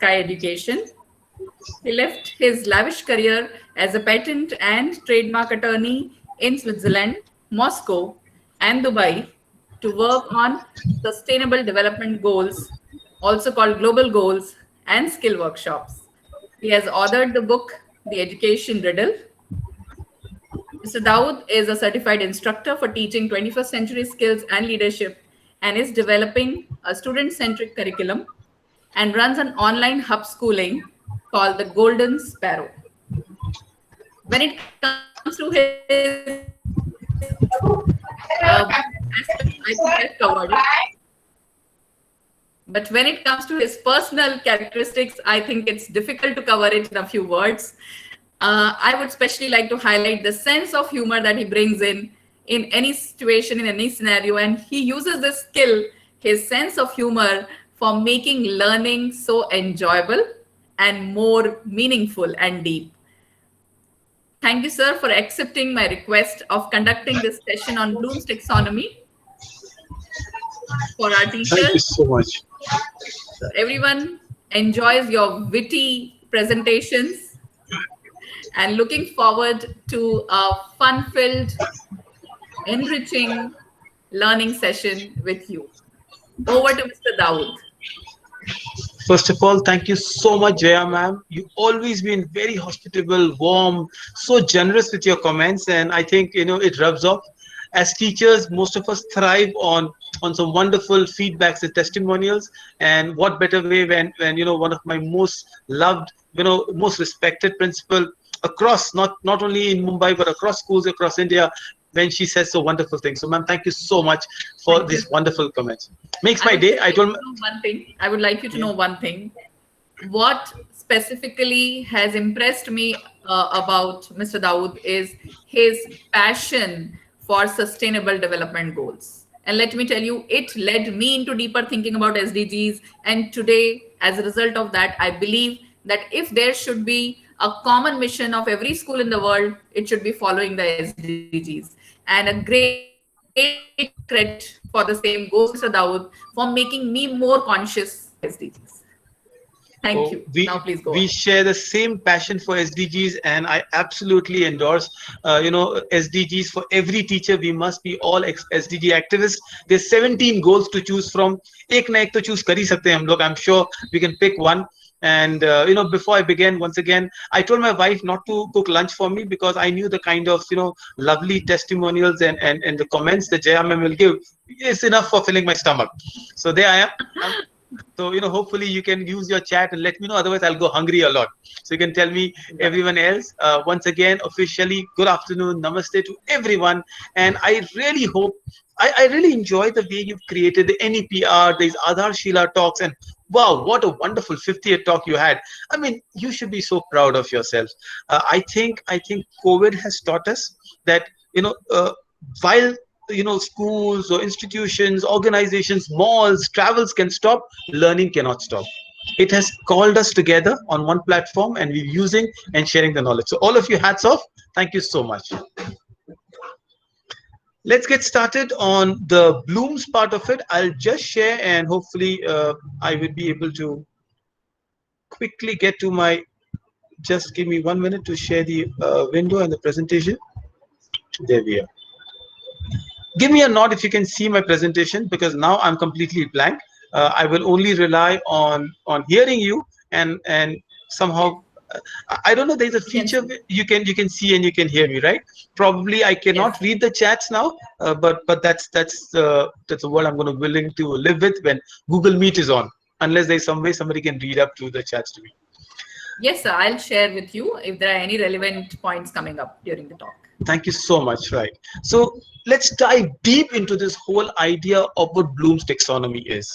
Sky Education. He left his lavish career as a patent and trademark attorney in Switzerland, Moscow, and Dubai to work on sustainable development goals, also called global goals, and skill workshops. He has authored the book, The Education Riddle. Mr. Dawood is a certified instructor for teaching 21st century skills and leadership and is developing a student centric curriculum and runs an online hub schooling called the Golden Sparrow. When it comes to his aspect, I think I've covered it. But when it comes to his personal characteristics, I think it's difficult to cover it in a few words. I would especially like to highlight the sense of humor that he brings in any situation, in any scenario, and he uses this skill, his sense of humor, for making learning so enjoyable and more meaningful and deep. Thank you, sir, for accepting my request of conducting this session on Bloom's taxonomy for our teachers. Thank you so much. So everyone enjoys your witty presentations and looking forward to a fun-filled, enriching learning session with you. Over to Mr. Dawood. First of all, thank you so much, Jaya ma'am. You've always been very hospitable, warm, so generous with your comments, and I think it rubs off. As teachers, most of us thrive on some wonderful feedbacks and testimonials, and what better way when one of my most loved, most respected principal across not only in Mumbai but across schools across India, when she says so wonderful things. So ma'am, thank you so much for these wonderful comments. Makes my day. I told one thing. I would like you to know one thing. What specifically has impressed me about Mr. Dawood is his passion for sustainable development goals. And let me tell you, it led me into deeper thinking about SDGs. And today, as a result of that, I believe that if there should be a common mission of every school in the world, it should be following the SDGs. And a great credit for the same goes to Mr. Dawood for making me more conscious of SDGs. Thank you. Now please go on. We share the same passion for SDGs, and I absolutely endorse, SDGs for every teacher. We must be all SDG activists. There's 17 goals to choose from. एक ना एक तो choose कर ही सकते हैं हम लोग. I'm sure we can pick one. And before I began, once again, I told my wife not to cook lunch for me because I knew the kind of lovely testimonials and the comments that Jaya ma'am will give is enough for filling my stomach. So there I am. So hopefully you can use your chat and let me know. Otherwise, I'll go hungry a lot. So you can tell me everyone else. Once again, officially, good afternoon, namaste to everyone. And I really hope, I really enjoy the way you've created the NEPR, these Aadhar Sheila talks, and wow, what a wonderful 50th talk you had. I mean, you should be so proud of yourself. I think COVID has taught us that, while schools or institutions, organizations, malls, travels can stop, learning cannot stop. It has called us together on one platform, and we're using and sharing the knowledge. So all of you, hats off. Thank you so much. Let's get started on the Bloom's part of it. I'll just share, and hopefully I will be able to quickly get to my, just give me 1 minute to share the window and the presentation. There we are. Give me a nod if you can see my presentation, because now I'm completely blank. I will only rely on hearing you and somehow I don't know. There's a feature you can see and you can hear me, right? Probably I cannot read the chats now, but that's the word I'm going to willing to live with when Google Meet is on, unless there's some way somebody can read up to the chats to me. Yes, sir. I'll share with you if there are any relevant points coming up during the talk. Thank you so much. Right. So let's dive deep into this whole idea of what Bloom's taxonomy is.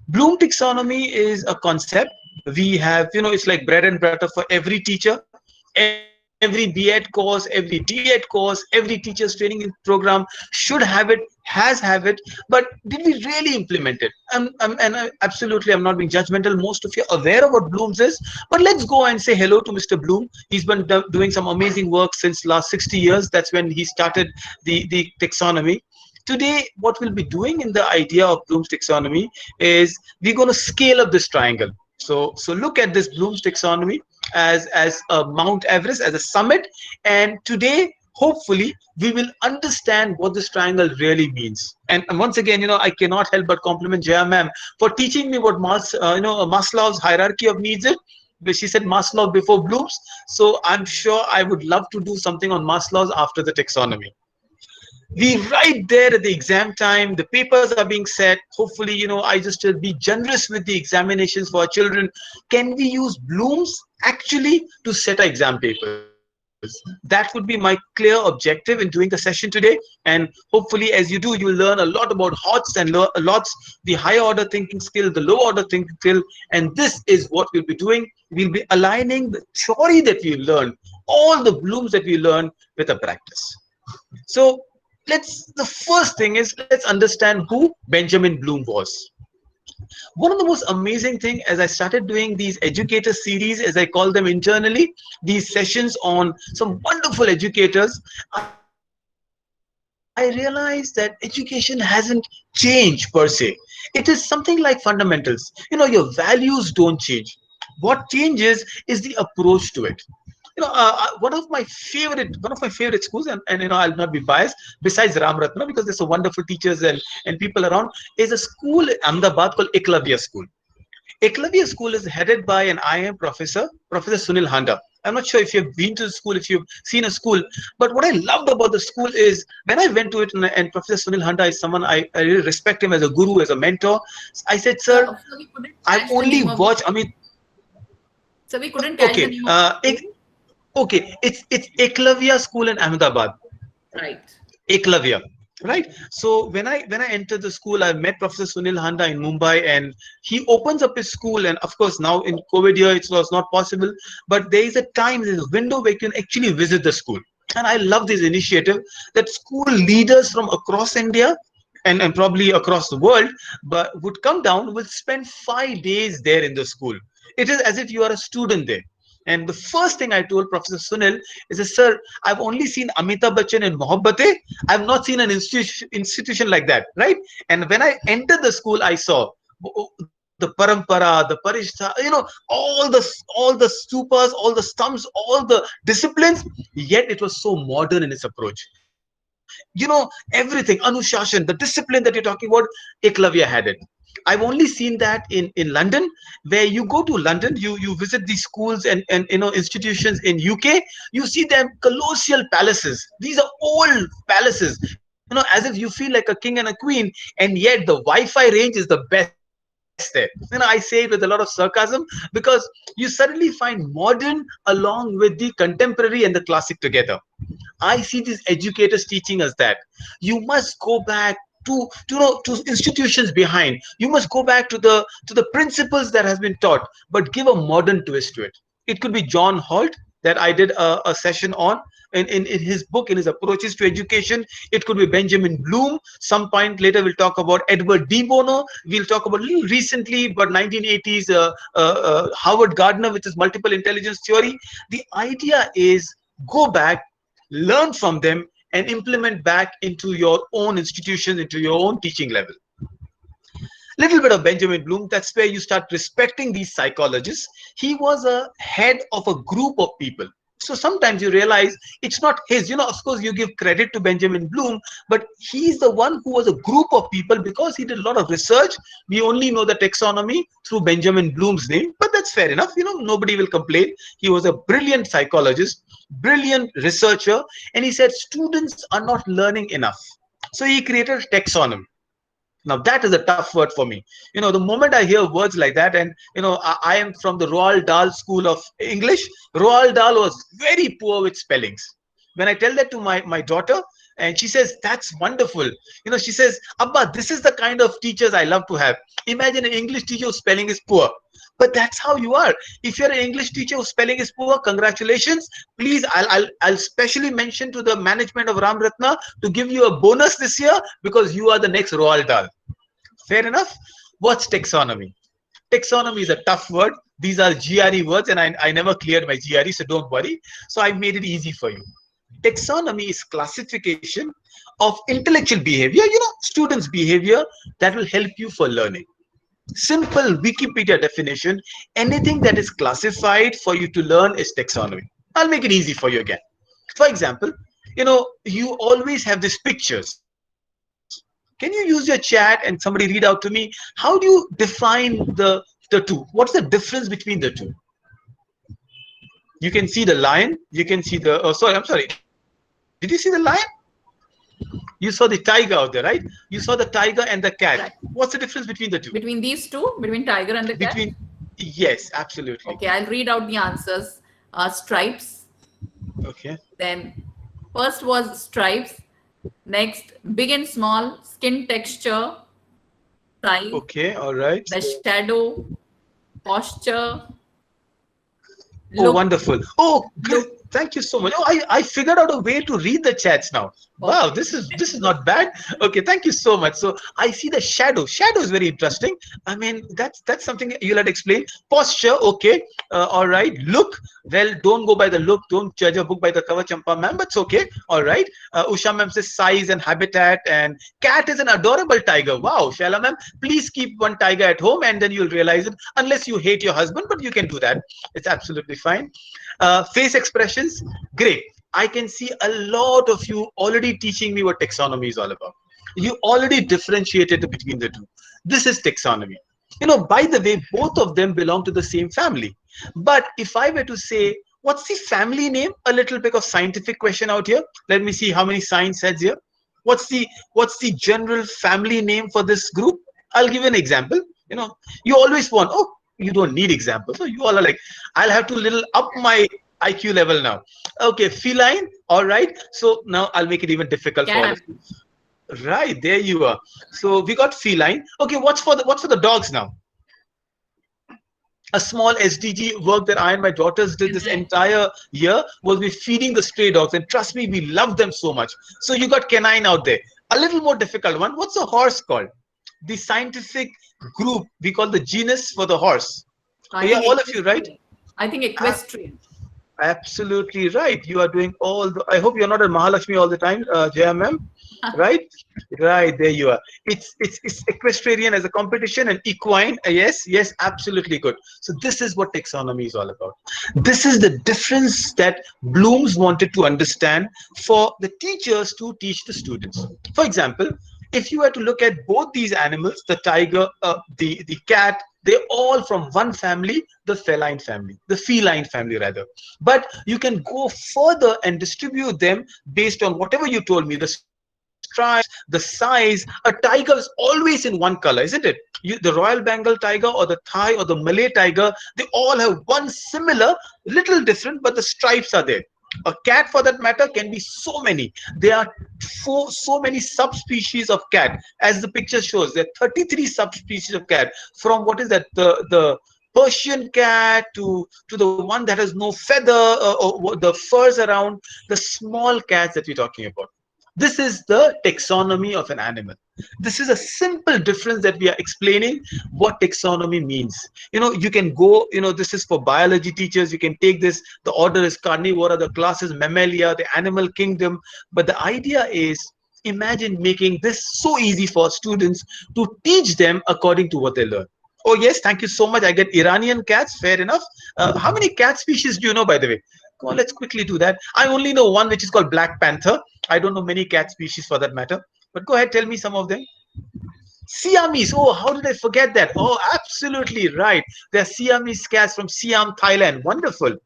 Bloom taxonomy is a concept. We have, it's like bread and butter for every teacher, every B.Ed course, every D.Ed course, every teacher's training program should have it, has it. But did we really implement it? Absolutely, I'm not being judgmental. Most of you are aware of what Bloom's is, but let's go and say hello to Mr. Bloom. He's been doing some amazing work since last 60 years. That's when he started the taxonomy. Today, what we'll be doing in the idea of Bloom's taxonomy is we're going to scale up this triangle. So look at this Bloom's taxonomy as a Mount Everest, as a summit. And today, hopefully, we will understand what this triangle really means. And once again, I cannot help but compliment Jaya ma'am for teaching me what Maslow's hierarchy of needs is. She said Maslow before Bloom's. So I'm sure I would love to do something on Maslow's after the taxonomy. We right there at the exam time, the papers are being set. Hopefully, I just will be generous with the examinations for our children. Can we use Bloom's actually to set our exam papers? That would be my clear objective in doing the session today. And hopefully, as you do, you'll learn a lot about HOTS and lots, the higher order thinking skill, the low order thinking skill. And this is what we'll be doing. We'll be aligning the theory that we learn, all the Bloom's that we learn, with a practice. So the first thing is, let's understand who Benjamin Bloom was. One of the most amazing thing, as I started doing these educator series, as I call them internally, these sessions on some wonderful educators, I realized that education hasn't changed per se. It is something like fundamentals. Your values don't change. What changes is the approach to it. One of my favorite schools, and I'll not be biased, besides Ram Ratna, because there's some wonderful teachers and people around, is a school in Ahmedabad called Eklavya School. Eklavya School is headed by an IIM professor, Professor Sunil Handa. I'm not sure if you've been to the school, if you've seen a school, but what I loved about the school is when I went to it, and Professor Sunil Handa is someone I really respect him as a guru, as a mentor. I said, sir, So we couldn't I've catch the only name of the watched. I school. mean, So we couldn't catch the okay, name of the school. okay, it's Eklavya School in Ahmedabad. Right. Eklavya, right? So when I entered the school, I met Professor Sunil Handa in Mumbai, and he opens up his school. And of course, now in COVID year, it was not possible. But there is a time, there's a window where you can actually visit the school. And I love this initiative that school leaders from across India and probably across the world, but would come down, will spend 5 days there in the school. It is as if you are a student there. And the first thing I told Professor Sunil is, sir, I've only seen Amitabh Bachchan in Mohabbatein. I've not seen an institution like that, right? And when I entered the school, I saw the parampara, the parishta, all the stupas, all the stumps, all the disciplines. Yet it was so modern in its approach. Everything, Anushashan, the discipline that you're talking about, Eklavya had it. I've only seen that in London, where you go to London, you visit these schools and institutions in UK, you see them colossal palaces. These are old palaces, as if you feel like a king and a queen, and yet the Wi-Fi range is the best there. I say it with a lot of sarcasm, because you suddenly find modern along with the contemporary and the classic together. I see these educators teaching us that you must go back to institutions behind. You must go back to the principles that has been taught, but give a modern twist to it. It could be John Holt that I did a session on in his book, in his approaches to education. It could be Benjamin Bloom. Some point later we'll talk about Edward de Bono. We'll talk about little recently, but 1980s Howard Gardner with his multiple intelligence theory. The idea is, go back, learn from them, and implement back into your own institutions, into your own teaching level. Little bit of Benjamin Bloom, that's where you start respecting these psychologists. He was a head of a group of people. So sometimes you realize it's not his, of course you give credit to Benjamin Bloom, but he's the one who was a group of people, because he did a lot of research. We only know the taxonomy through Benjamin Bloom's name, but that's fair enough. Nobody will complain. He was a brilliant psychologist, brilliant researcher, and he said students are not learning enough. So he created taxonomy. Now that is a tough word for me. The moment I hear words like that, and I am from the Roald Dahl school of English. Roald Dahl was very poor with spellings. When I tell that to my daughter, and she says, that's wonderful. She says, Abba, this is the kind of teachers I love to have. Imagine an English teacher whose spelling is poor. But that's how you are. If you're an English teacher whose spelling is poor, congratulations. Please, I'll specially mention to the management of Ram Ratna to give you a bonus this year, because you are the next Roald Dahl. Fair enough. What's taxonomy? Taxonomy is a tough word. These are GRE words, and I never cleared my GRE, so don't worry. So I made it easy for you. Taxonomy is classification of intellectual behavior, students' behavior that will help you for learning. Simple Wikipedia definition: anything that is classified for you to learn is taxonomy. I'll make it easy for you again. For example, you always have these pictures. Can you use your chat and somebody read out to me, how do you define the two? What's the difference between the two? You can see the lion, you can see the, oh, sorry, I'm sorry. Did you see the lion? You saw the tiger out there, right? You saw the tiger and the cat. Right. What's the difference between the two? Between these two, between tiger and the cat? Between, yes, absolutely. Okay, I'll read out the answers. Stripes. Okay. Then first was stripes. Next, big and small, skin texture, size, Okay, all right. the shadow, posture, Oh, look, wonderful. Oh, great. look. Thank you so much. Oh, I figured out a way to read the chats now. Wow, Okay. this is not bad. Okay, thank you so much. So I see the shadow. Shadow is very interesting. I mean, that's something you'll have to explain. Posture, okay. All right. Look, well, don't go by the look. Don't judge a book by the cover, Champa ma'am. But it's okay. All right. Usha ma'am says size and habitat, and cat is an adorable tiger. Wow, Shala ma'am, please keep one tiger at home, and then you'll realize it. Unless you hate your husband, but you can do that. It's absolutely fine. Face expressions, great. I can see a lot of you already teaching me what taxonomy is all about. You already differentiated between the two. This is taxonomy. By the way, both of them belong to the same family. But if I were to say, what's the family name? A little bit of scientific question out here. Let me see how many science heads here. What's the general family name for this group? I'll give you an example. You always want, oh, you don't need examples. So you all are like, I'll have to little up my IQ level now. Okay, feline. All right. So now I'll make it even difficult for all of Cat. you. Right, there you are. So we got feline. Okay, what's for the dogs now? A small SDG work that I and my daughters did this Canine. entire year was we feeding the stray dogs, and trust me, we love them so much. So you got canine out there. A little more difficult one. What's a horse called? The scientific group we call the genus for the horse. Oh, I yeah, think all of you, right? equestrian. I think equestrian. Absolutely right. You are doing all the. I hope you're not at Mahalakshmi all the time, Jaya ma'am. Right? Right, there you are. It's equestrian as a competition and equine. Yes, yes, absolutely good. So this is what taxonomy is all about. This is the difference that Bloom's wanted to understand for the teachers to teach the students. For example, if you were to look at both these animals, the tiger, the cat, they're all from one family, the feline family rather. But you can go further and distribute them based on whatever you told me, the stripes, the size. A tiger is always in one color, isn't it? The Royal Bengal tiger or the Thai or the Malay tiger, they all have one similar, little different, but the stripes are there. A cat, for that matter, can be so many. There are so many subspecies of cat. As the picture shows, there are 33 subspecies of cat. From what is that, the Persian cat to the one that has no feather or the furs around, the small cats that we're talking about. This is the taxonomy of an animal. This is a simple difference that we are explaining what taxonomy means. You can go, this is for biology teachers. You can take this. The order is Carnivora, the class is Mammalia, the animal kingdom. But the idea is, imagine making this so easy for students to teach them according to what they learn. Oh, yes, thank you so much. I get Iranian cats, fair enough. How many cat species do you know, by the way? Come on, let's quickly do that. I only know one, which is called Black Panther. I don't know many cat species for that matter. But go ahead, tell me some of them. Siamese. Oh, how did I forget that? Oh, absolutely right. They're Siamese cats from Siam, Thailand. Wonderful.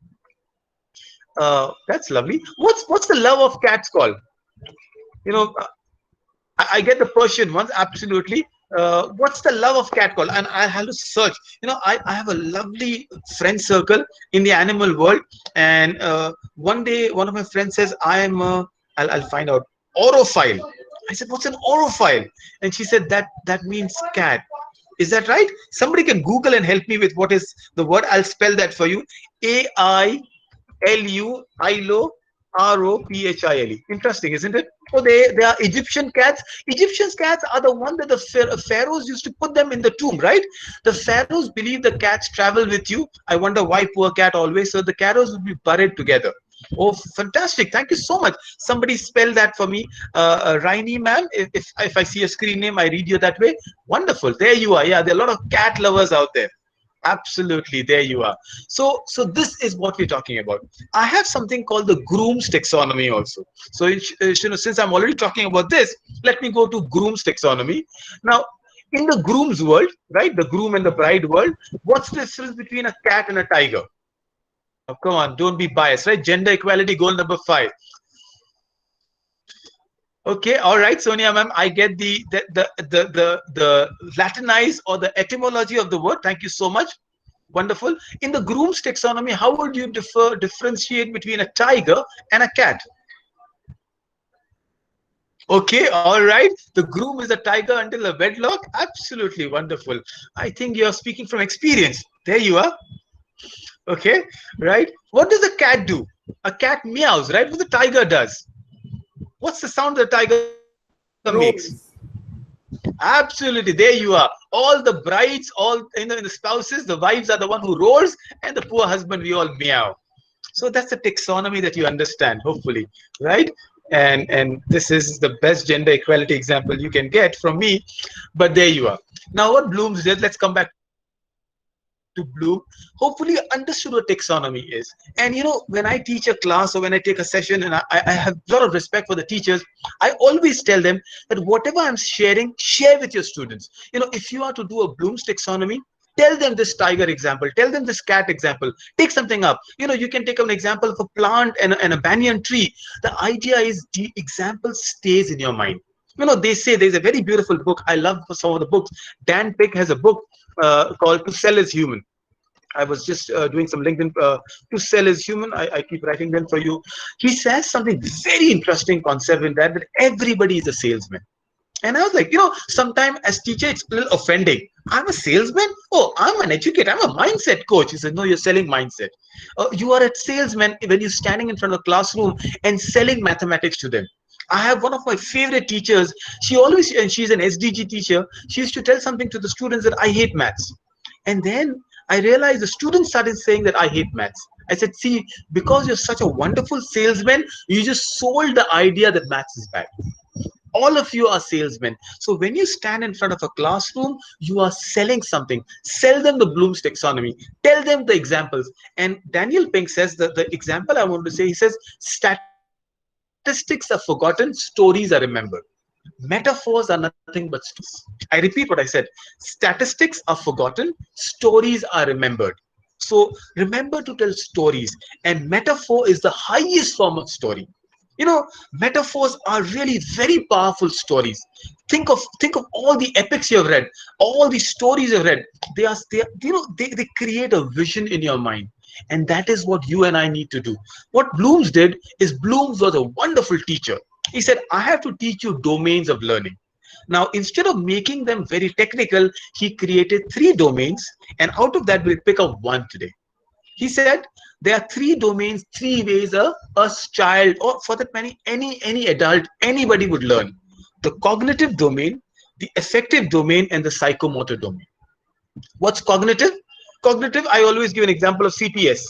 That's lovely. What's the love of cats called? You know, I get the Persian ones, absolutely. What's the love of cat called? And I have to search. I have a lovely friend circle in the animal world, and one day one of my friends says, I am I'll find out, orophile. I said, what's an orophile? And she said that means cat. Is that right? Somebody can Google and help me with what is the word. I'll spell that for you. AILU, Interesting, isn't it? So they are Egyptian cats. Egyptian cats are the one that the pharaohs used to put them in the tomb, right? The pharaohs believe the cats travel with you. I wonder why poor cat always. So the pharaohs would be buried together. Oh, fantastic. Thank you so much. Somebody spell that for me. Raini, ma'am. If I see a screen name, I read you that way. Wonderful. There you are. Yeah, there are a lot of cat lovers out there. Absolutely. There you are. So this is what we're talking about. I have something called the groom's taxonomy also. So, since I'm already talking about this, let me go to groom's taxonomy. Now, in the groom's world, right, the groom and the bride world, what's the difference between a cat and a tiger? Oh, come on, don't be biased, right? Gender equality goal number 5. Okay, all right, Sonia ma'am, I get the Latinized or the etymology of the word. Thank you so much. Wonderful. In the groom's taxonomy, how would you differentiate between a tiger and a cat? Okay, all right. The groom is a tiger until the wedlock. Absolutely wonderful. I think you're speaking from experience. There you are. Okay, right. What does a cat do? A cat meows, right? What the tiger does? What's the sound the tiger makes? Rolls. Absolutely, there you are. All the brides, all in the spouses, the wives are the one who rolls, and the poor husband, we all meow. So that's the taxonomy that you understand, hopefully, right? And this is the best gender equality example you can get from me. But there you are. Now, what Bloom's did, let's come back to Bloom. Hopefully, you understood what taxonomy is. And when I teach a class or when I take a session, and I have a lot of respect for the teachers, I always tell them that whatever I'm sharing, share with your students. If you are to do a Bloom's taxonomy, tell them this tiger example, tell them this cat example, take something up. You can take an example of a plant and a banyan tree. The idea is the example stays in your mind. They say there's a very beautiful book. I love some of the books. Dan Pick has a book called To Sell is Human. I was just doing some LinkedIn. To Sell is Human. I keep writing them for you. He says something very interesting concept in that everybody is a salesman. And I was like, sometimes as teacher, it's a little offending. I'm a salesman? Oh, I'm an educator. I'm a mindset coach. He said, no, you're selling mindset. You are a salesman when you're standing in front of a classroom and selling mathematics to them. I have one of my favorite teachers. And she's an SDG teacher. She used to tell something to the students that I hate maths. And then I realized the students started saying that I hate maths. I said, see, because you're such a wonderful salesman, you just sold the idea that maths is bad. All of you are salesmen. So when you stand in front of a classroom, you are selling something. Sell them the Bloom's taxonomy. Tell them the examples. And Daniel Pink says that the example I want to say, he says, statistics are forgotten, stories are remembered. Metaphors are nothing but stories. I repeat what I said. Statistics are forgotten, stories are remembered. So remember to tell stories. And metaphor is the highest form of story. Metaphors are really very powerful stories. Think of all the epics you have read, all the stories you've read. They create a vision in your mind. And that is what you and I need to do. What Bloom's did is Bloom's was a wonderful teacher. He said, I have to teach you domains of learning. Now, instead of making them very technical, he created 3 domains, and out of that, we'll pick up one today. He said there are 3 domains, 3 ways a child, or for that many, any adult, anybody would learn: the cognitive domain, the affective domain, and the psychomotor domain. What's cognitive? Cognitive, I always give an example of CTS,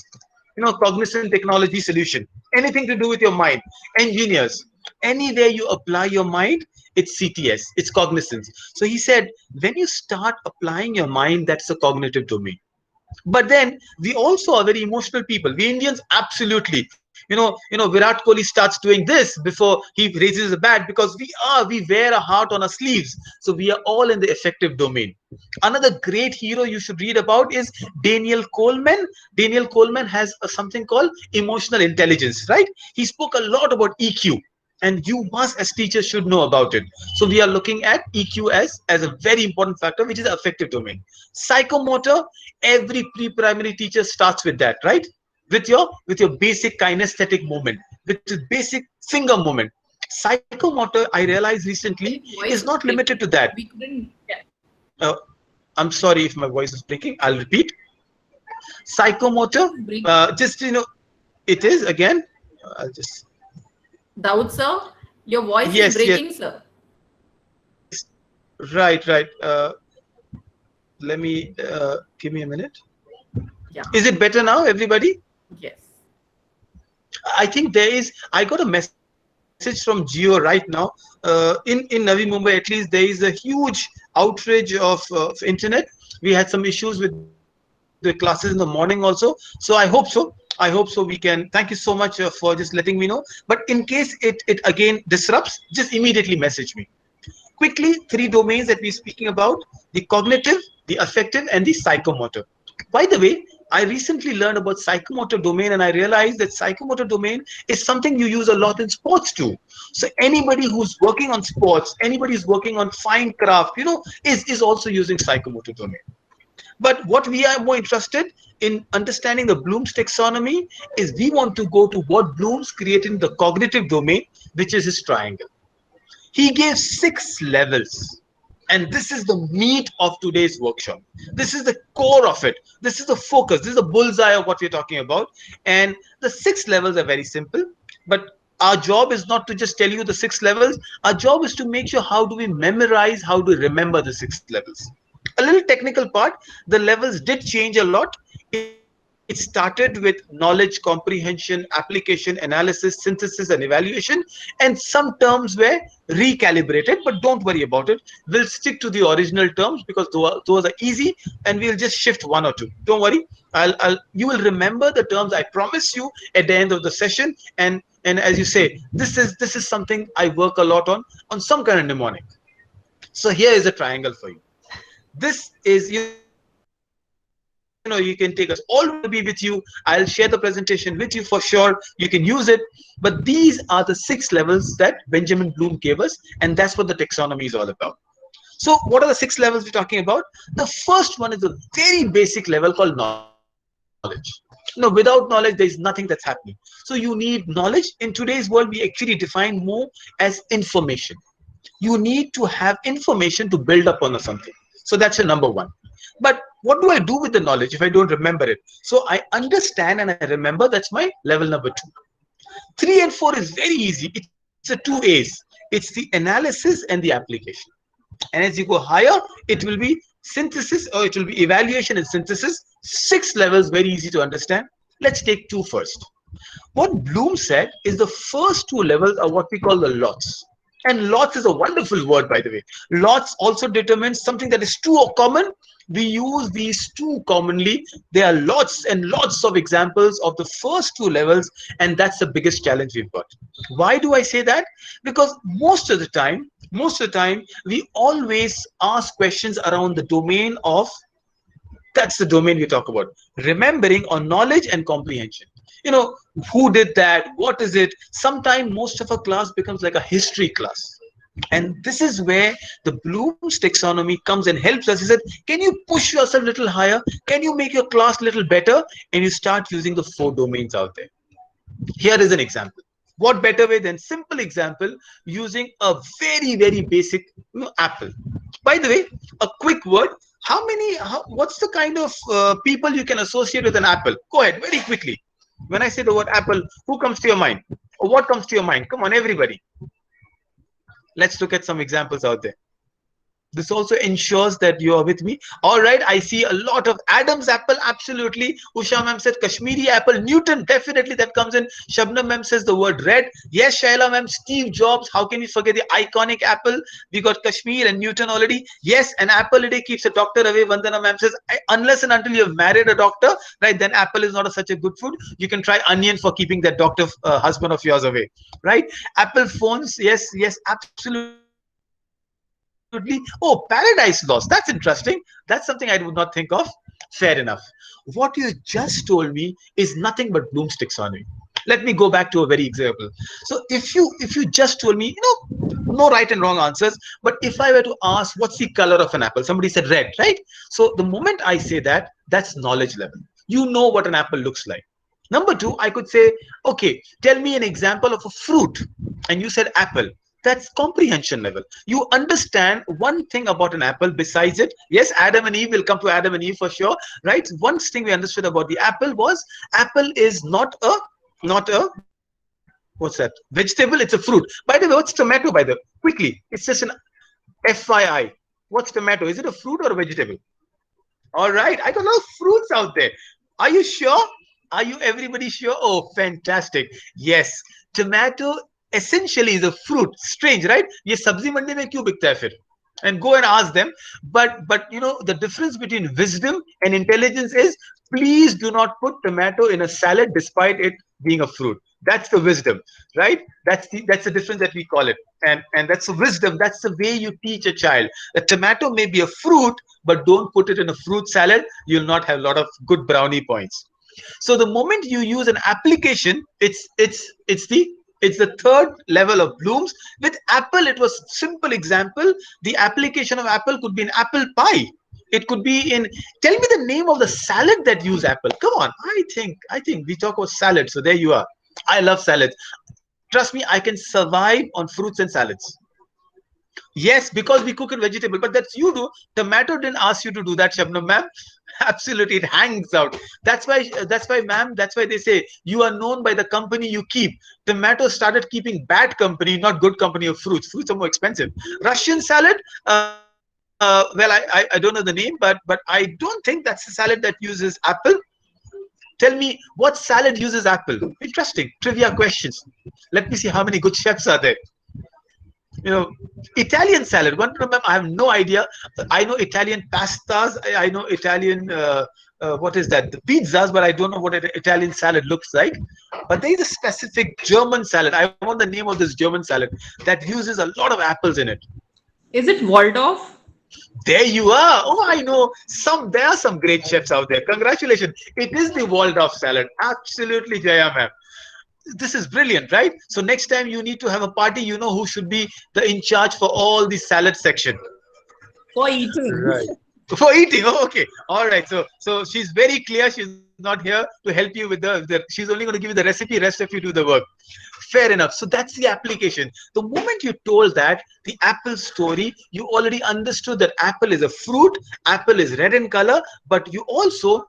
Cognizant Technology Solution. Anything to do with your mind. Engineers, anywhere you apply your mind, it's CTS, it's cognizance. So he said, when you start applying your mind, that's a cognitive domain. But then we also are very emotional people. We Indians, absolutely. Virat Kohli starts doing this before he raises a bat because we wear a heart on our sleeves. So we are all in the affective domain. Another great hero you should read about is Daniel Coleman. Daniel Coleman has something called emotional intelligence, right? He spoke a lot about EQ. And you must, as teachers, should know about it. So we are looking at EQ as a very important factor, which is the affective domain. Psychomotor, every pre-primary teacher starts with that, right? With your basic kinesthetic movement, with the basic finger movement. Psychomotor, I realized recently, is not limited to that. We couldn't. Yeah. I'm sorry if my voice is breaking. I'll repeat. Psychomotor, it is again. I'll just. Dawood sir, your voice is breaking, sir. Right. Let me give me a minute. Yeah. Is it better now, everybody? Yes. I think there is, I got a message from Geo right now. In Navi Mumbai, at least, there is a huge outrage of internet. We had some issues with the classes in the morning also. So I hope so. I hope so. We can. Thank you so much for just letting me know. But in case it again disrupts, just immediately message me. Quickly, three domains that we're speaking about: the cognitive, the affective, and the psychomotor. By the way, I recently learned about psychomotor domain, and I realized that psychomotor domain is something you use a lot in sports too. So anybody who's working on sports, anybody who's working on fine craft, is also using psychomotor domain. But what we are more interested in understanding the Bloom's taxonomy is we want to go to what Bloom's created in the cognitive domain, which is his triangle. He gave 6 levels. And this is the meat of today's workshop. This is the core of it. This is the focus. This is the bullseye of what we're talking about. And the 6 levels are very simple. But our job is not to just tell you the 6 levels. Our job is to make sure how do we memorize, how do we remember the 6 levels. A little technical part, the levels did change a lot. It started with knowledge, comprehension, application, analysis, synthesis, and evaluation. And some terms were recalibrated, but don't worry about it. We'll stick to the original terms because those are easy, and we'll just shift one or two. Don't worry. You will remember the terms, I promise you, at the end of the session. And as you say, this is something I work a lot on some kind of mnemonic. So here is a triangle for you. This is, you can take us all with you. I'll share the presentation with you for sure. You can use it. But these are the 6 levels that Benjamin Bloom gave us, and that's what the taxonomy is all about. So what are the 6 levels we're talking about? The first one is a very basic level called knowledge. Without knowledge, there is nothing that's happening. So you need knowledge. In today's world, we actually define more as information. You need to have information to build up on something. So that's your number one. But what do I do with the knowledge if I don't remember it? So I understand and I remember. That's my level number 2. 3 and 4 is very easy. It's a 2 A's. It's the analysis and the application. And as you go higher, it will be synthesis, or it will be evaluation and synthesis. 6 levels, very easy to understand. Let's take 2 first. What Bloom said is the first 2 levels are what we call the lots. And lots is a wonderful word, by the way. Lots also determines something that is too common. We use these two commonly. There are lots and lots of examples of the first 2 levels, and that's the biggest challenge we've got. Why do I say that? Because most of the time, we always ask questions around the domain of, that's the domain we talk about, remembering or knowledge and comprehension. Who did that, what is it? Sometimes most of a class becomes like a history class, and this is where the Bloom's taxonomy comes and helps us. He said, can you push yourself a little higher? Can you make your class a little better? And you start using the 4 domains out there. Here is an example. What better way than simple example using a very, very basic apple. By the way, a quick word. What's the kind of people you can associate with an apple? Go ahead, very quickly. When I say the word apple, who comes to your mind? Or what comes to your mind? Come on, everybody. Let's look at some examples out there. This also ensures that you are with me. All right, I see a lot of Adam's apple, absolutely. Usha ma'am said Kashmiri apple. Newton, definitely that comes in. Shabnam ma'am says the word red. Yes, Shaila ma'am, Steve Jobs. How can we forget the iconic apple? We got Kashmir and Newton already. Yes, an apple a day keeps a doctor away. Vandana ma'am says, unless and until you have married a doctor, right, then apple is not such a good food. You can try onion for keeping that doctor husband of yours away, right? Apple phones, yes, absolutely. Oh, paradise lost. That's interesting. That's something I would not think of. Fair enough. What you just told me is nothing but Bloom's taxonomy. Let me go back to a very example. So if you just told me, no right and wrong answers, but if I were to ask what's the color of an apple, somebody said red, right? So the moment I say that, that's knowledge level. You know what an apple looks like. Number 2, I could say, okay, tell me an example of a fruit, and you said apple. That's comprehension level. You understand one thing about an apple besides it. Yes, Adam and Eve, will come to Adam and Eve for sure, right? One thing we understood about the apple was apple is not a what's that? Vegetable, it's a fruit. By the way, what's tomato, by the quickly? It's just an FYI. What's tomato? Is it a fruit or a vegetable? All right, I got a lot of fruits out there. Are you sure? Are you everybody sure? Oh, fantastic. Yes. Tomato essentially is a fruit. Strange, right? ये सब्जी मंडी में क्यों बिकता है फिर? And go and ask them. But you know the difference between wisdom and intelligence is, please do not put tomato in a salad despite it being a fruit. That's the wisdom, right? That's the difference that we call it. And that's the wisdom. That's the way you teach a child. A tomato may be a fruit, but don't put it in a fruit salad. You'll not have a lot of good brownie points. So the moment you use an application, it's the third level of Bloom's. With Apple, it was simple example. The application of Apple could be an apple pie. It could be in. Tell me the name of the salad that use apple. Come on, I think we talk about salad. So there you are. I love salads. Trust me, I can survive on fruits and salads. Yes, because we cook in vegetable, but that's you do. Tomato didn't ask you to do that, Shabnam ma'am. Absolutely, it hangs out. That's why, ma'am. That's why they say you are known by the company you keep. Tomato started keeping bad company, not good company of fruits. Fruits are more expensive. Russian salad. Well, I don't know the name, but I don't think that's a salad that uses apple. Tell me what salad uses apple. Interesting. Trivia questions. Let me see how many good chefs are there. You know, Italian salad. One remember, I have no idea. I know Italian pastas. I know Italian. What is that? The pizzas, but I don't know what an Italian salad looks like. But there is a specific German salad. I want the name of this German salad that uses a lot of apples in it. Is it Waldorf? There you are. Oh, I know some. There are some great chefs out there. Congratulations. It is the Waldorf salad. Absolutely, Jaya ma'am. This is brilliant, right? So next time you need to have a party, you know who should be the in charge for all the salad section. For eating. Right. For eating. Oh, okay. All right. So she's very clear. She's not here to help you with the she's only going to give you the recipe. Rest of you do the work. Fair enough. So that's the application. The moment you told that the apple story, you already understood that apple is a fruit. Apple is red in color, but you also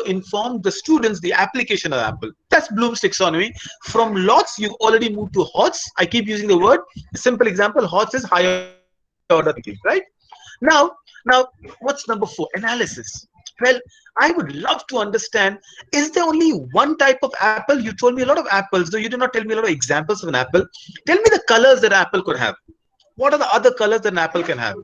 informed the students the application of apple. That's Bloom's taxonomy. From lots, you've already moved to HOTS. I keep using the word. A simple example, HOTS is higher order thinking, right? Now, what's number 4? Analysis. Well, I would love to understand, is there only one type of apple? You told me a lot of apples, though you did not tell me a lot of examples of an apple. Tell me the colors that an apple could have. What are the other colors that an apple can have?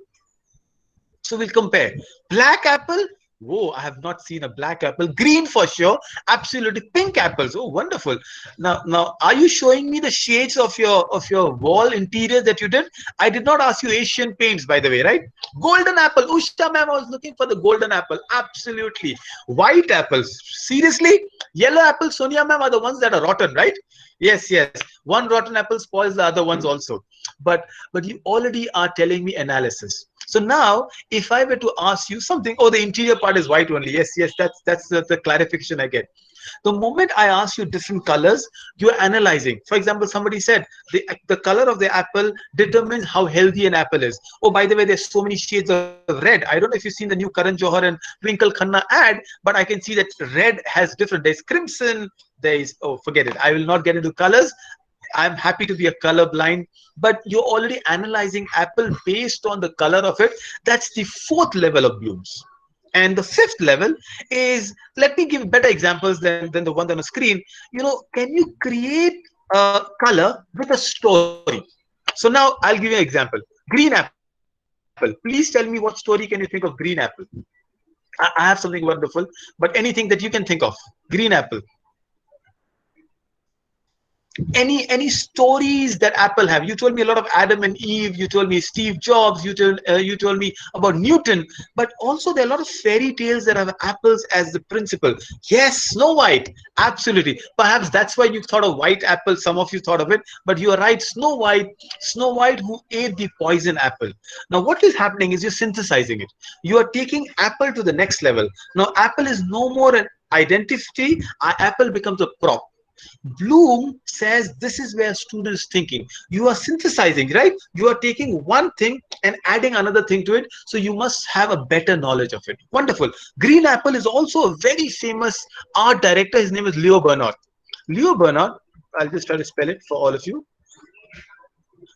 So we'll compare. Black apple. Whoa, I have not seen a black apple. Green for sure. Absolutely. Pink apples. Oh, wonderful. Now, are you showing me the shades of your wall interior that you did? I did not ask you Asian paints, by the way, right? Golden apple. Usha ma'am, I was looking for the golden apple. Absolutely. White apples. Seriously? Yellow apples, Sonia ma'am, are the ones that are rotten, right? Yes, yes. One rotten apple spoils the other ones also. But you already are telling me analysis. So now, if I were to ask you something, oh, the interior part is white only. Yes, yes, that's the clarification I get. The moment I ask you different colors, you're analyzing. For example, somebody said the color of the apple determines how healthy an apple is. Oh, by the way, there's so many shades of red. I don't know if you've seen the new Karan Johar and Twinkle Khanna ad, but I can see that red has different. There's crimson. There's, oh, forget it. I will not get into colors. I'm happy to be a color blind, but you're already analyzing apple based on the color of it. That's the 4th level of Bloom's. And the 5th level is, let me give better examples than the one on the screen. You know, can you create a color with a story? So now I'll give you an example. Green apple. Please tell me what story can you think of green apple? I have something wonderful, but anything that you can think of. Green apple. Any stories that Apple have? You told me a lot of Adam and Eve, you told me Steve Jobs, you told me about Newton, but also there are a lot of fairy tales that have apples as the principal. Yes, Snow White, absolutely. Perhaps that's why you thought of white apple. Some of you thought of it, but you are right. Snow White who ate the poison apple. Now what is happening is you're synthesizing it. You are taking apple to the next level. Now apple is no more an identity. Apple becomes a prop. Bloom says this is where students thinking. You are synthesizing, right? You are taking one thing and adding another thing to it. So you must have a better knowledge of it. Wonderful. Green Apple is also a very famous art director. His name is Leo Bernard. Leo Bernard, I'll just try to spell it for all of you.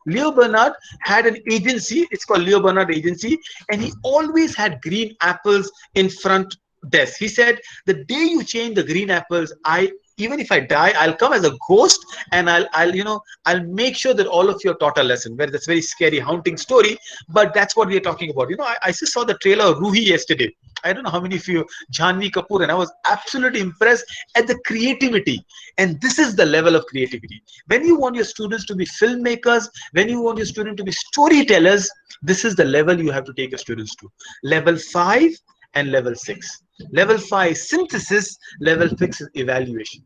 Leo Bernard had an agency. It's called Leo Bernard Agency. And he always had green apples in front death. He said, the day you change the green apples, I, even if I die, I'll come as a ghost, and I'll make sure that all of you are taught a lesson. Where that's very scary, haunting story, but that's what we are talking about. I just saw the trailer of Ruhi yesterday. I don't know how many of you, Janvi Kapoor, and I was absolutely impressed at the creativity. And this is the level of creativity. When you want your students to be filmmakers, when you want your students to be storytellers, this is the level you have to take your students to. Level 5 and level 6. Level 5 synthesis, level 6 is evaluation.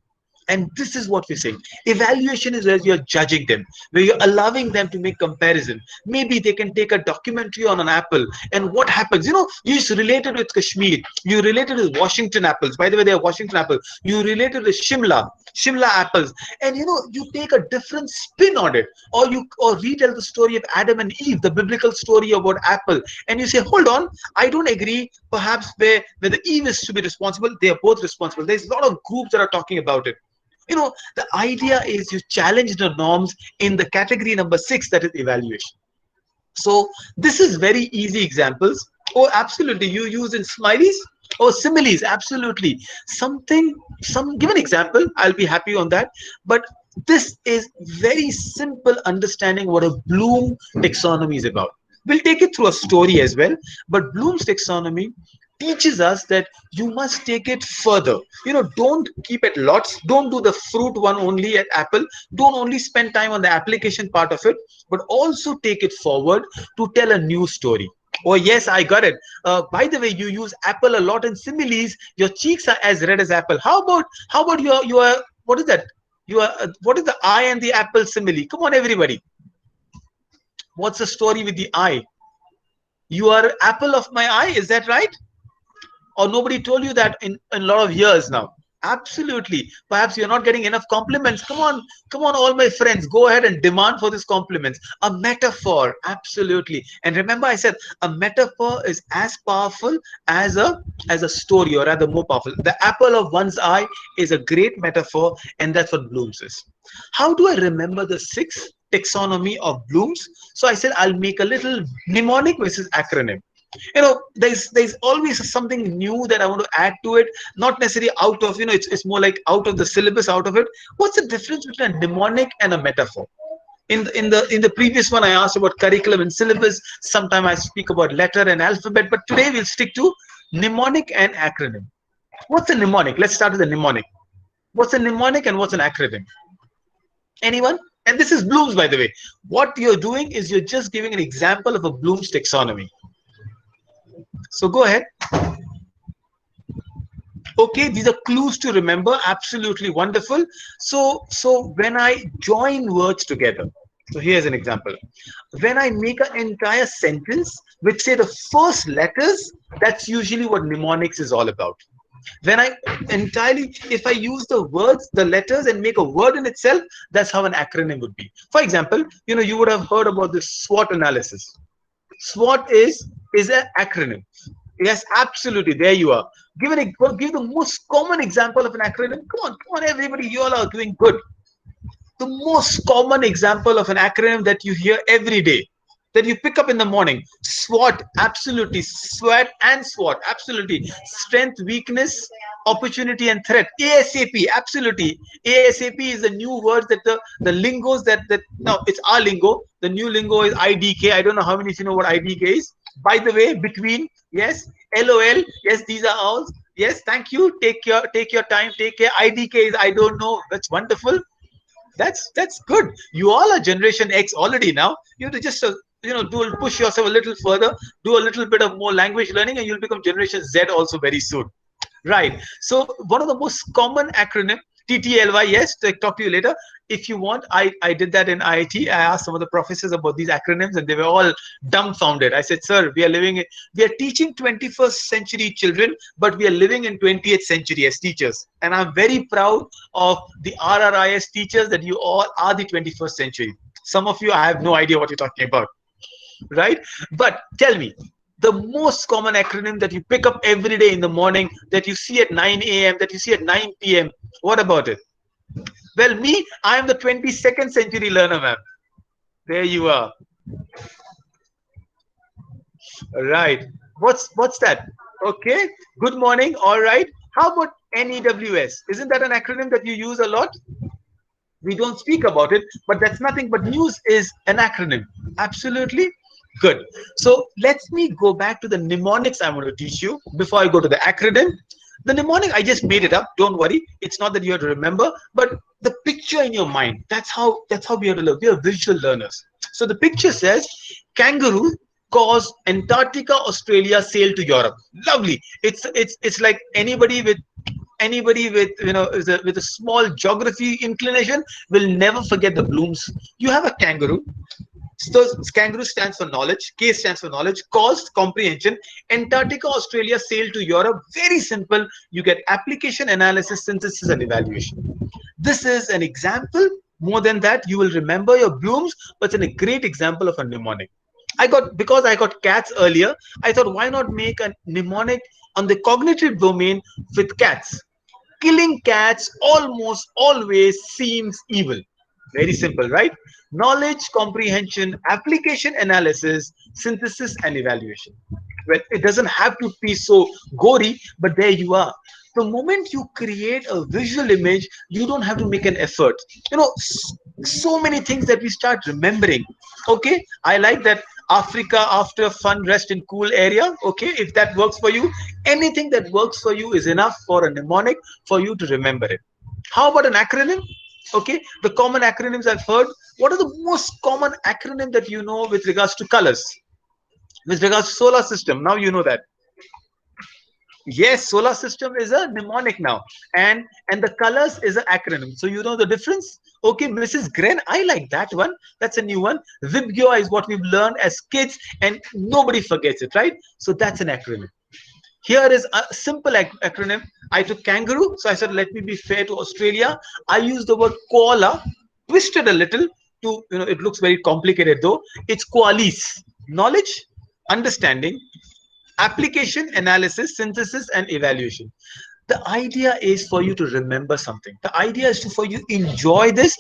And this is what we're saying. Evaluation is where you're judging them, where you're allowing them to make comparison. Maybe they can take a documentary on an apple, and what happens? You just related with Kashmir, you related with Washington apples. By the way, they are Washington apples. You related with Shimla apples, and you take a different spin on it, or retell the story of Adam and Eve, the biblical story about apple, and you say, hold on, I don't agree. Perhaps where the Eve is to be responsible, they are both responsible. There's a lot of groups that are talking about it. The idea is you challenge the norms in the category number 6, that is evaluation. So this is very easy examples. Oh, absolutely. You use in smileys or similes. Absolutely. Some give an example. I'll be happy on that. But this is very simple understanding what a Bloom taxonomy is about. We'll take it through a story as well. But Bloom's taxonomy teaches us that you must take it further. Don't keep it lots. Don't do the fruit one only at apple. Don't only spend time on the application part of it, but also take it forward to tell a new story. Oh yes, I got it. By the way, you use apple a lot in similes. Your cheeks are as red as apple. How about your what is that? What is the eye and the apple simile? Come on, everybody. What's the story with the eye? You are apple of my eye. Is that right? Or nobody told you that in a lot of years now? Absolutely. Perhaps you're not getting enough compliments. Come on, all my friends, go ahead and demand for these compliments. A metaphor, absolutely. And remember, I said a metaphor is as powerful as a story, or rather more powerful. The apple of one's eye is a great metaphor, and that's what Bloom says. How do I remember the 6th taxonomy of Bloom's? So I said I'll make a little mnemonic versus acronym. There's always something new that I want to add to it, not necessarily out of, it's more like out of the syllabus, out of it. What's the difference between a mnemonic and a metaphor? In the previous one, I asked about curriculum and syllabus. Sometime I speak about letter and alphabet, but today we'll stick to mnemonic and acronym. What's a mnemonic? Let's start with a mnemonic. What's a mnemonic and what's an acronym? Anyone? And this is Bloom's, by the way. What you're doing is you're just giving an example of a Bloom's taxonomy. So go ahead. Okay, these are clues to remember. Absolutely wonderful. So when I join words together, so here's an example. When I make an entire sentence which say the first letters, that's usually what mnemonics is all about. When if I use the words, the letters, and make a word in itself, that's how an acronym would be. For example, you would have heard about the SWOT analysis. SWOT is an acronym. Yes, absolutely. There you are. Give the most common example of an acronym. Come on, everybody. You all are doing good. The most common example of an acronym that you hear every day, that you pick up in the morning. SWOT, absolutely. SWOT and SWOT, absolutely. Strength, weakness, opportunity, and threat. ASAP, absolutely. ASAP is the new word that the lingos that now it's our lingo. The new lingo is IDK. I don't know how many of you know what IDK is. By the way, between, yes, LOL, yes, these are all. Yes, thank you. Take your time. Take care. IDK is I don't know. That's wonderful. That's good. You all are Generation X already now. You have to just push yourself a little further, do a little bit of more language learning, and you'll become Generation Z also very soon. Right. So one of the most common acronym, TTLY, yes, talk to you later. If you want, I did that in IIT. I asked some of the professors about these acronyms, and they were all dumbfounded. I said, sir, we are teaching 21st century children, but we are living in 20th century as teachers. And I'm very proud of the RRIS teachers that you all are the 21st century. Some of you, I have no idea what you're talking about. Right? But tell me, the most common acronym that you pick up every day in the morning, that you see at 9 a.m., that you see at 9 p.m., what about it? Well, me, I am the 22nd century learner, ma'am. There you are. Right. What's that? Okay. Good morning. All right. How about NEWS? Isn't that an acronym that you use a lot? We don't speak about it, but that's nothing but news is an acronym. Absolutely. Good. So let me go back to the mnemonics I want to teach you before I go to the acronym. The mnemonic, I just made it up. Don't worry. It's not that you have to remember, but the picture in your mind. That's how we have to learn. We are visual learners. So the picture says kangaroo cause Antarctica, Australia sail to Europe. Lovely. It's like anybody with with a small geography inclination will never forget the blooms. You have a kangaroo. So kangaroo stands for knowledge, K stands for knowledge, cause comprehension. Antarctica, Australia sail to Europe. Very simple. You get application, analysis, synthesis, and evaluation. This is an example. More than that, you will remember your blooms, but it's a great example of a mnemonic. Because I got cats earlier, I thought why not make a mnemonic on the cognitive domain with cats. Killing cats almost always seems evil. Very simple, right? Knowledge, comprehension, application, analysis, synthesis, and evaluation. Well, it doesn't have to be so gory, but there you are. The moment you create a visual image, you don't have to make an effort. So many things that we start remembering. Okay, I like that. Africa after fun, rest in cool area. Okay, if that works for you, anything that works for you is enough for a mnemonic for you to remember it. How about an acronym? Okay, the common acronyms I've heard. What are the most common acronym that you know with regards to colors? With regards to solar system, now you know that. Yes, solar system is a mnemonic now, and the colors is an acronym. So you know the difference. Okay, Mrs. Gren, I like that one. That's a new one. Vibgyo is what we've learned as kids, and nobody forgets it, right? So that's an acronym. Here is a simple acronym. I took kangaroo, so I said, let me be fair to Australia. I used the word koala, twisted a little to, it looks very complicated though. It's koalis. Knowledge, understanding, application, analysis, synthesis, and evaluation. The idea is for you to remember something. The idea is for you enjoy this,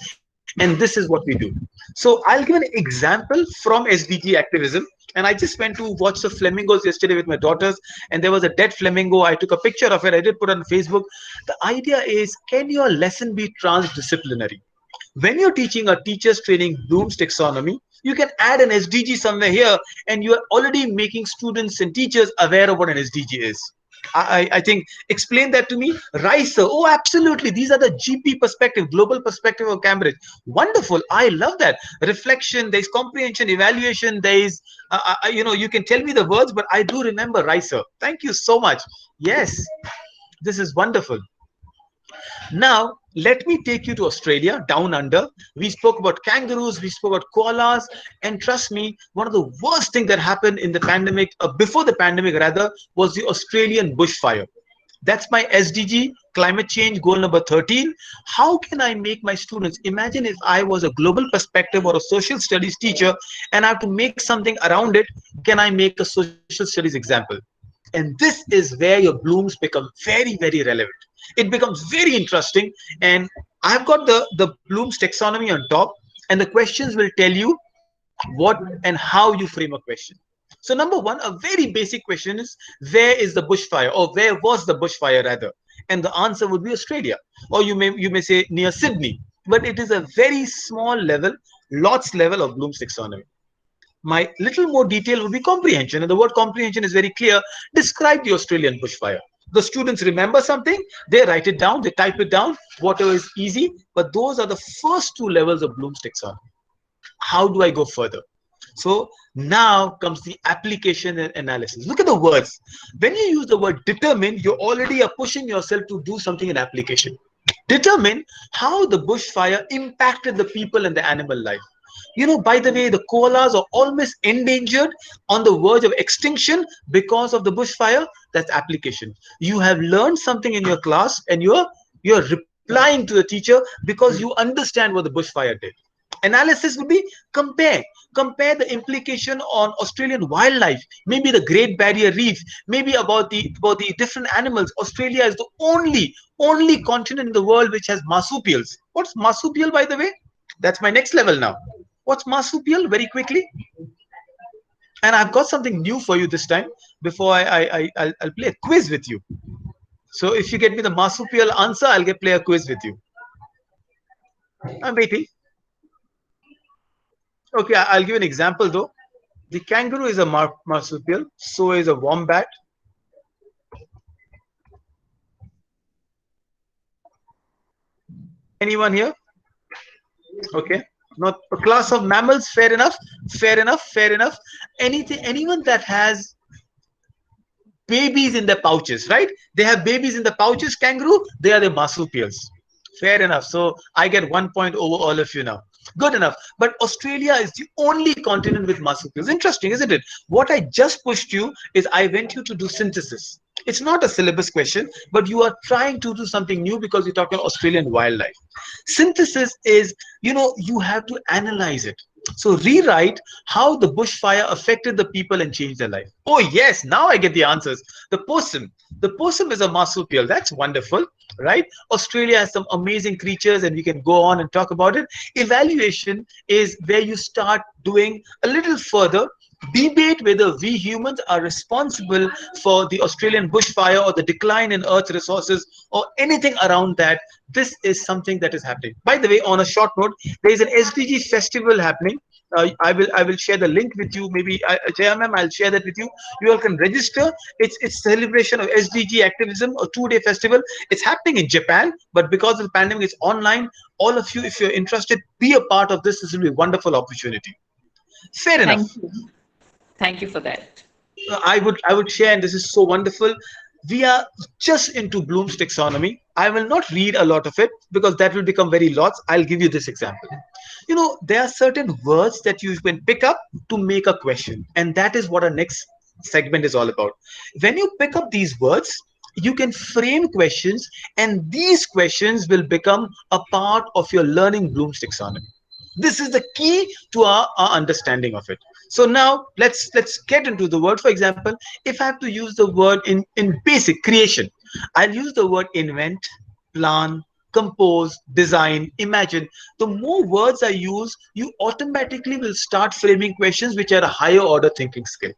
and this is what we do. So I'll give an example from SDG activism. And I just went to watch the flamingos yesterday with my daughters, and there was a dead flamingo. I took a picture of it. I did put it on Facebook. The idea is, can your lesson be transdisciplinary? When you're teaching a teacher's training Bloom's taxonomy, you can add an SDG somewhere here, and you are already making students and teachers aware of what an SDG is. I think explain that to me. RISER. Oh, absolutely. These are the GP perspective, global perspective of Cambridge. Wonderful. I love that. Reflection, there's comprehension, evaluation, there's, you can tell me the words, but I do remember RISER. Thank you so much. Yes, this is wonderful. Now, let me take you to Australia, down under. We spoke about kangaroos, we spoke about koalas, and trust me, one of the worst things that happened in the pandemic, before the pandemic rather, was the Australian bushfire. That's my SDG, climate change goal number 13. How can I make my students, imagine if I was a global perspective or a social studies teacher and I have to make something around it, can I make a social studies example? And this is where your blooms become very, very relevant. It becomes very interesting. And I've got the Bloom's taxonomy on top, and the questions will tell you what and how you frame a question. So number one, a very basic question is, where is the bushfire, or where was the bushfire rather? And the answer would be Australia, or you may say near Sydney, but it is a very small level, lots level of Bloom's taxonomy. My little more detail would be comprehension, and the word comprehension is very clear. Describe the Australian bushfire. The students remember something, they write it down, they type it down, whatever is easy, but those are the first two levels of Bloom's taxonomy. How do I go further? So now comes the application and analysis. Look at the words. When you use the word determine, you already are pushing yourself to do something in application. Determine how the bushfire impacted the people and the animal life. By the way, the koalas are almost endangered, on the verge of extinction because of the bushfire. That's application. You have learned something in your class, and you're replying to the teacher because you understand what the bushfire did. Analysis would be compare the implication on Australian wildlife, maybe the Great Barrier Reef, maybe about the different animals. Australia is the only continent in the world which has marsupials. What's marsupial, by the way? That's my next level now. What's marsupial? Very quickly. And I've got something new for you this time. Before I'll play a quiz with you. So if you get me the marsupial answer, I'll get play a quiz with you. I'm waiting. Okay, I'll give an example though. The kangaroo is a marsupial. So is a wombat. Anyone here? Okay. Not a class of mammals. Fair enough. Fair enough. Fair enough. Anything. Anyone that has babies in their pouches, right? They have babies in the pouches. Kangaroo. They are the marsupials. Fair enough. So I get 1 point over all of you now. Good enough. But Australia is the only continent with marsupials. Interesting, isn't it? What I just pushed you is I went you to do synthesis. It's not a syllabus question, but you are trying to do something new because you're talking Australian wildlife. Synthesis is, you have to analyze it. So rewrite how the bushfire affected the people and changed their life. Oh yes, now I get the answers. The possum. The possum is a marsupial. That's wonderful, right? Australia has some amazing creatures, and we can go on and talk about it. Evaluation is where you start doing a little further debate whether we humans are responsible for the Australian bushfire or the decline in Earth resources or anything around that. This is something that is happening. By the way, on a short note, there is an SDG festival happening. I will share the link with you. Maybe Jaya ma'am, I'll share that with you. You all can register. It's celebration of SDG activism, a 2-day festival. It's happening in Japan, but because of the pandemic, it's online. All of you, if you're interested, be a part of this. This will be a wonderful opportunity. Fair enough. Thank you. Thank you for that. I would share, and this is so wonderful. We are just into Bloom's taxonomy. I will not read a lot of it because that will become very lots. I'll give you this example. There are certain words that you can pick up to make a question, and that is what our next segment is all about. When you pick up these words, you can frame questions, and these questions will become a part of your learning Bloom's taxonomy. This is the key to our understanding of it. So now let's get into the word. For example, if I have to use the word in basic creation, I'll use the word invent, plan, compose, design, imagine. The more words I use, you automatically will start framing questions which are a higher order thinking skill.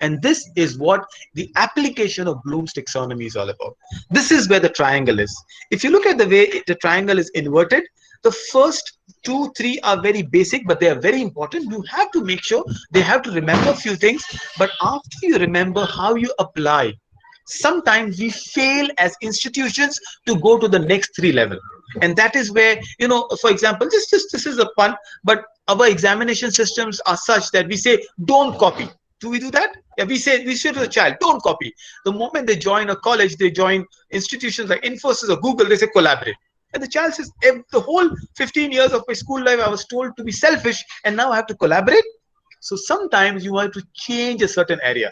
And this is what the application of Bloom's taxonomy is all about. This is where the triangle is. If you look at the way the triangle is inverted, the first 2, 3 are very basic, but they are very important. You have to make sure they have to remember a few things. But after you remember how you apply, sometimes we fail as institutions to go to the next 3 level. And that is where, for example, this is a pun, but our examination systems are such that we say, don't copy. Do we do that? Yeah, we say to the child, don't copy. The moment they join a college, they join institutions like Infosys or Google, they say collaborate. And the child says, the whole 15 years of my school life, I was told to be selfish, and now I have to collaborate. So sometimes you have to change a certain area.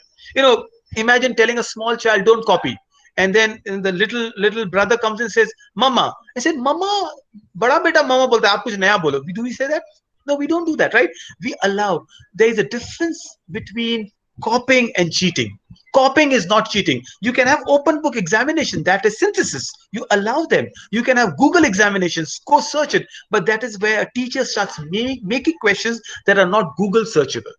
Imagine telling a small child, don't copy. And then the little brother comes and says, Mama. I said, Mama, bada beta mama bolta, aap kuch naya bolo. Do we say that? No, we don't do that, right? We allow. There is a difference between copying and cheating. Copying is not cheating. You can have open book examination, that is synthesis. You allow them. You can have Google examinations, go search it. But that is where a teacher starts making questions that are not Google searchable.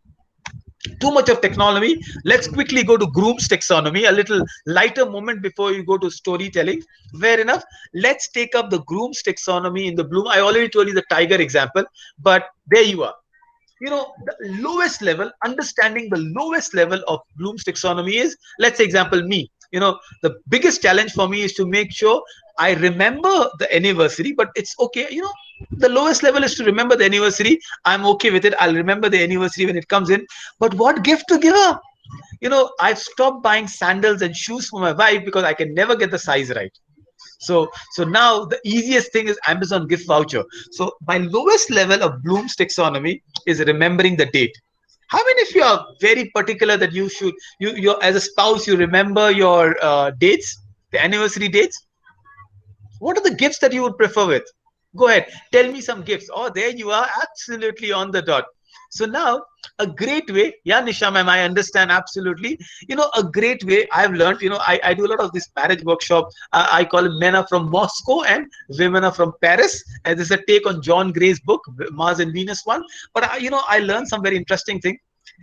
Too much of technology. Let's quickly go to Bloom's taxonomy, a little lighter moment before you go to storytelling. Fair enough. Let's take up the Bloom's taxonomy in the Bloom. I already told you the tiger example, but there you are. The lowest level, understanding the lowest level of Bloom's taxonomy is, let's say example, me. The biggest challenge for me is to make sure I remember the anniversary, but it's okay. The lowest level is to remember the anniversary. I'm okay with it. I'll remember the anniversary when it comes in. But what gift to give her? I've stopped buying sandals and shoes for my wife because I can never get the size right. So now the easiest thing is Amazon gift voucher. So my lowest level of Bloom's taxonomy is remembering the date. How many of you are very particular that you as a spouse, you remember your dates, the anniversary dates? What are the gifts that you would prefer with? Go ahead, tell me some gifts. Oh, there you are, absolutely on the dot. So now a great way, yeah, Nisha ma'am, I understand absolutely. A great way I've learned, I do a lot of this marriage workshop. I call it Men Are From Moscow and Women Are From Paris. And this is a take on John Gray's book, Mars and Venus one. But I learned some very interesting thing.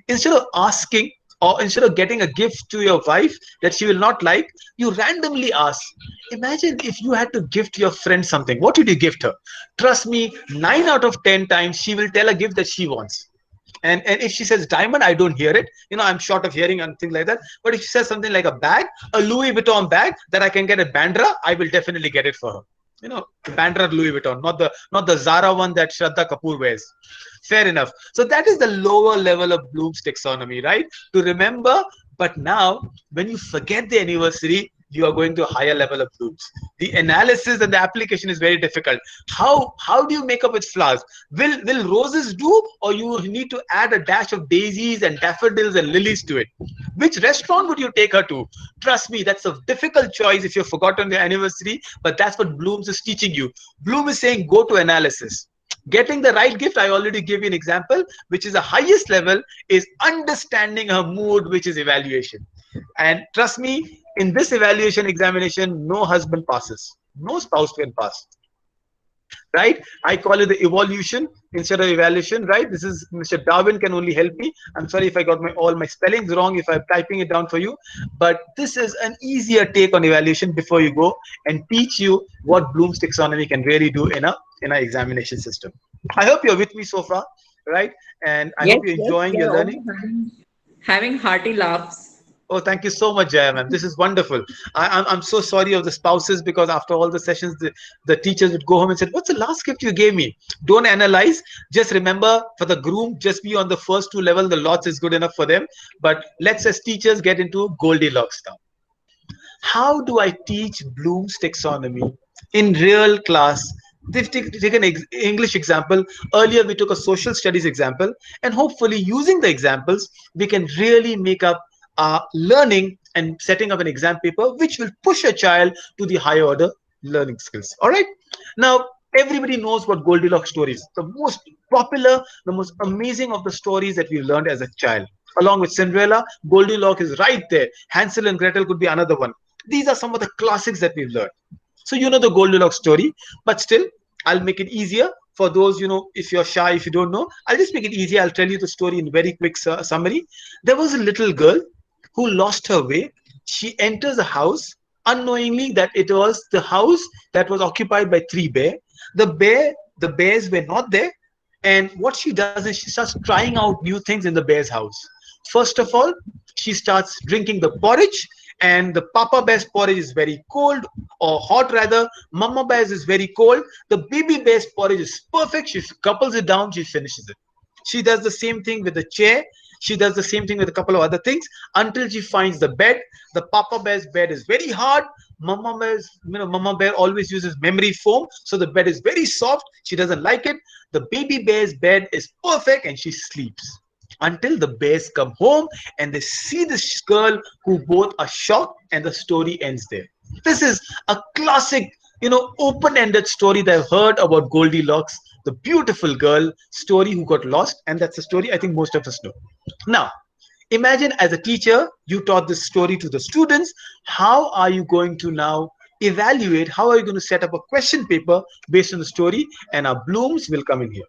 Instead of asking, or instead of getting a gift to your wife that she will not like, you randomly ask. Imagine if you had to gift your friend something. What would you gift her? Trust me, 9 out of 10 times she will tell a gift that she wants. And if she says diamond, I don't hear it. I'm short of hearing and things like that. But if she says something like a bag, a Louis Vuitton bag that I can get at Bandra, I will definitely get it for her. Bandra Louis Vuitton, not the Zara one that Shraddha Kapoor wears. Fair enough. So that is the lower level of Bloom's taxonomy, right? To remember. But now, when you forget the anniversary, you are going to a higher level of Bloom's. The analysis and the application is very difficult. How do you make up with flowers? Will roses do, or you need to add a dash of daisies and daffodils and lilies to it? Which restaurant would you take her to? Trust me, that's a difficult choice if you've forgotten the anniversary, but that's what Bloom's is teaching you. Bloom is saying go to analysis. Getting the right gift, I already gave you an example, which is the highest level, is understanding her mood, which is evaluation. And trust me, in this evaluation examination, no husband passes, no spouse can pass. Right? I call it the evolution instead of evaluation. Right? This is Mr. Darwin can only help me. I'm sorry if I got all my spellings wrong if I'm typing it down for you. But this is an easier take on evaluation before you go and teach you what Bloom's taxonomy can really do in an examination system. I hope you're with me so far, right? And I Yes, hope you're yes, enjoying we your are also learning. having hearty laughs. Oh, thank you so much, Jaya ma'am. This is wonderful. I'm so sorry of the spouses because after all the sessions, the teachers would go home and say, "What's the last gift you gave me?" Don't analyze. Just remember, for the groom, just be on the first two level. The lots is good enough for them. But let's as teachers get into Goldilocks now. How do I teach Bloom's taxonomy in real class? Take an English example. Earlier, we took a social studies example, and hopefully, using the examples, we can really make up learning and setting up an exam paper, which will push a child to the higher order learning skills. All right. Now, everybody knows what Goldilocks stories, the most popular, the most amazing of the stories that we learned as a child. Along with Cinderella, Goldilocks is right there. Hansel and Gretel could be another one. These are some of the classics that we've learned. So you know the Goldilocks story, but still, I'll make it easier for those, if you're shy, if you don't know, I'll just make it easy. I'll tell you the story in very quick summary. There was a little girl who lost her way. She enters a house unknowingly that it was the house that was occupied by three bears. The bears were not there. And what she does is she starts trying out new things in the bear's house. First of all, she starts drinking the porridge, and the Papa Bear's porridge is very cold, or hot rather. Mama Bear's is very cold. The baby bear's porridge is perfect. She couples it down, she finishes it. She does the same thing with the chair. She does the same thing with a couple of other things until she finds the bed. The Papa Bear's bed is very hard. Mama Bear always uses memory foam, so the bed is very soft. She doesn't like it. The baby bear's bed is perfect, and she sleeps until the bears come home and they see this girl, who both are shocked, and the story ends there. This is a classic, open-ended story that I've heard about Goldilocks, the beautiful girl story who got lost, and that's a story I think most of us know. Now, imagine as a teacher, you taught this story to the students. How are you going to now evaluate? How are you going to set up a question paper based on the story? And our Blooms will come in here.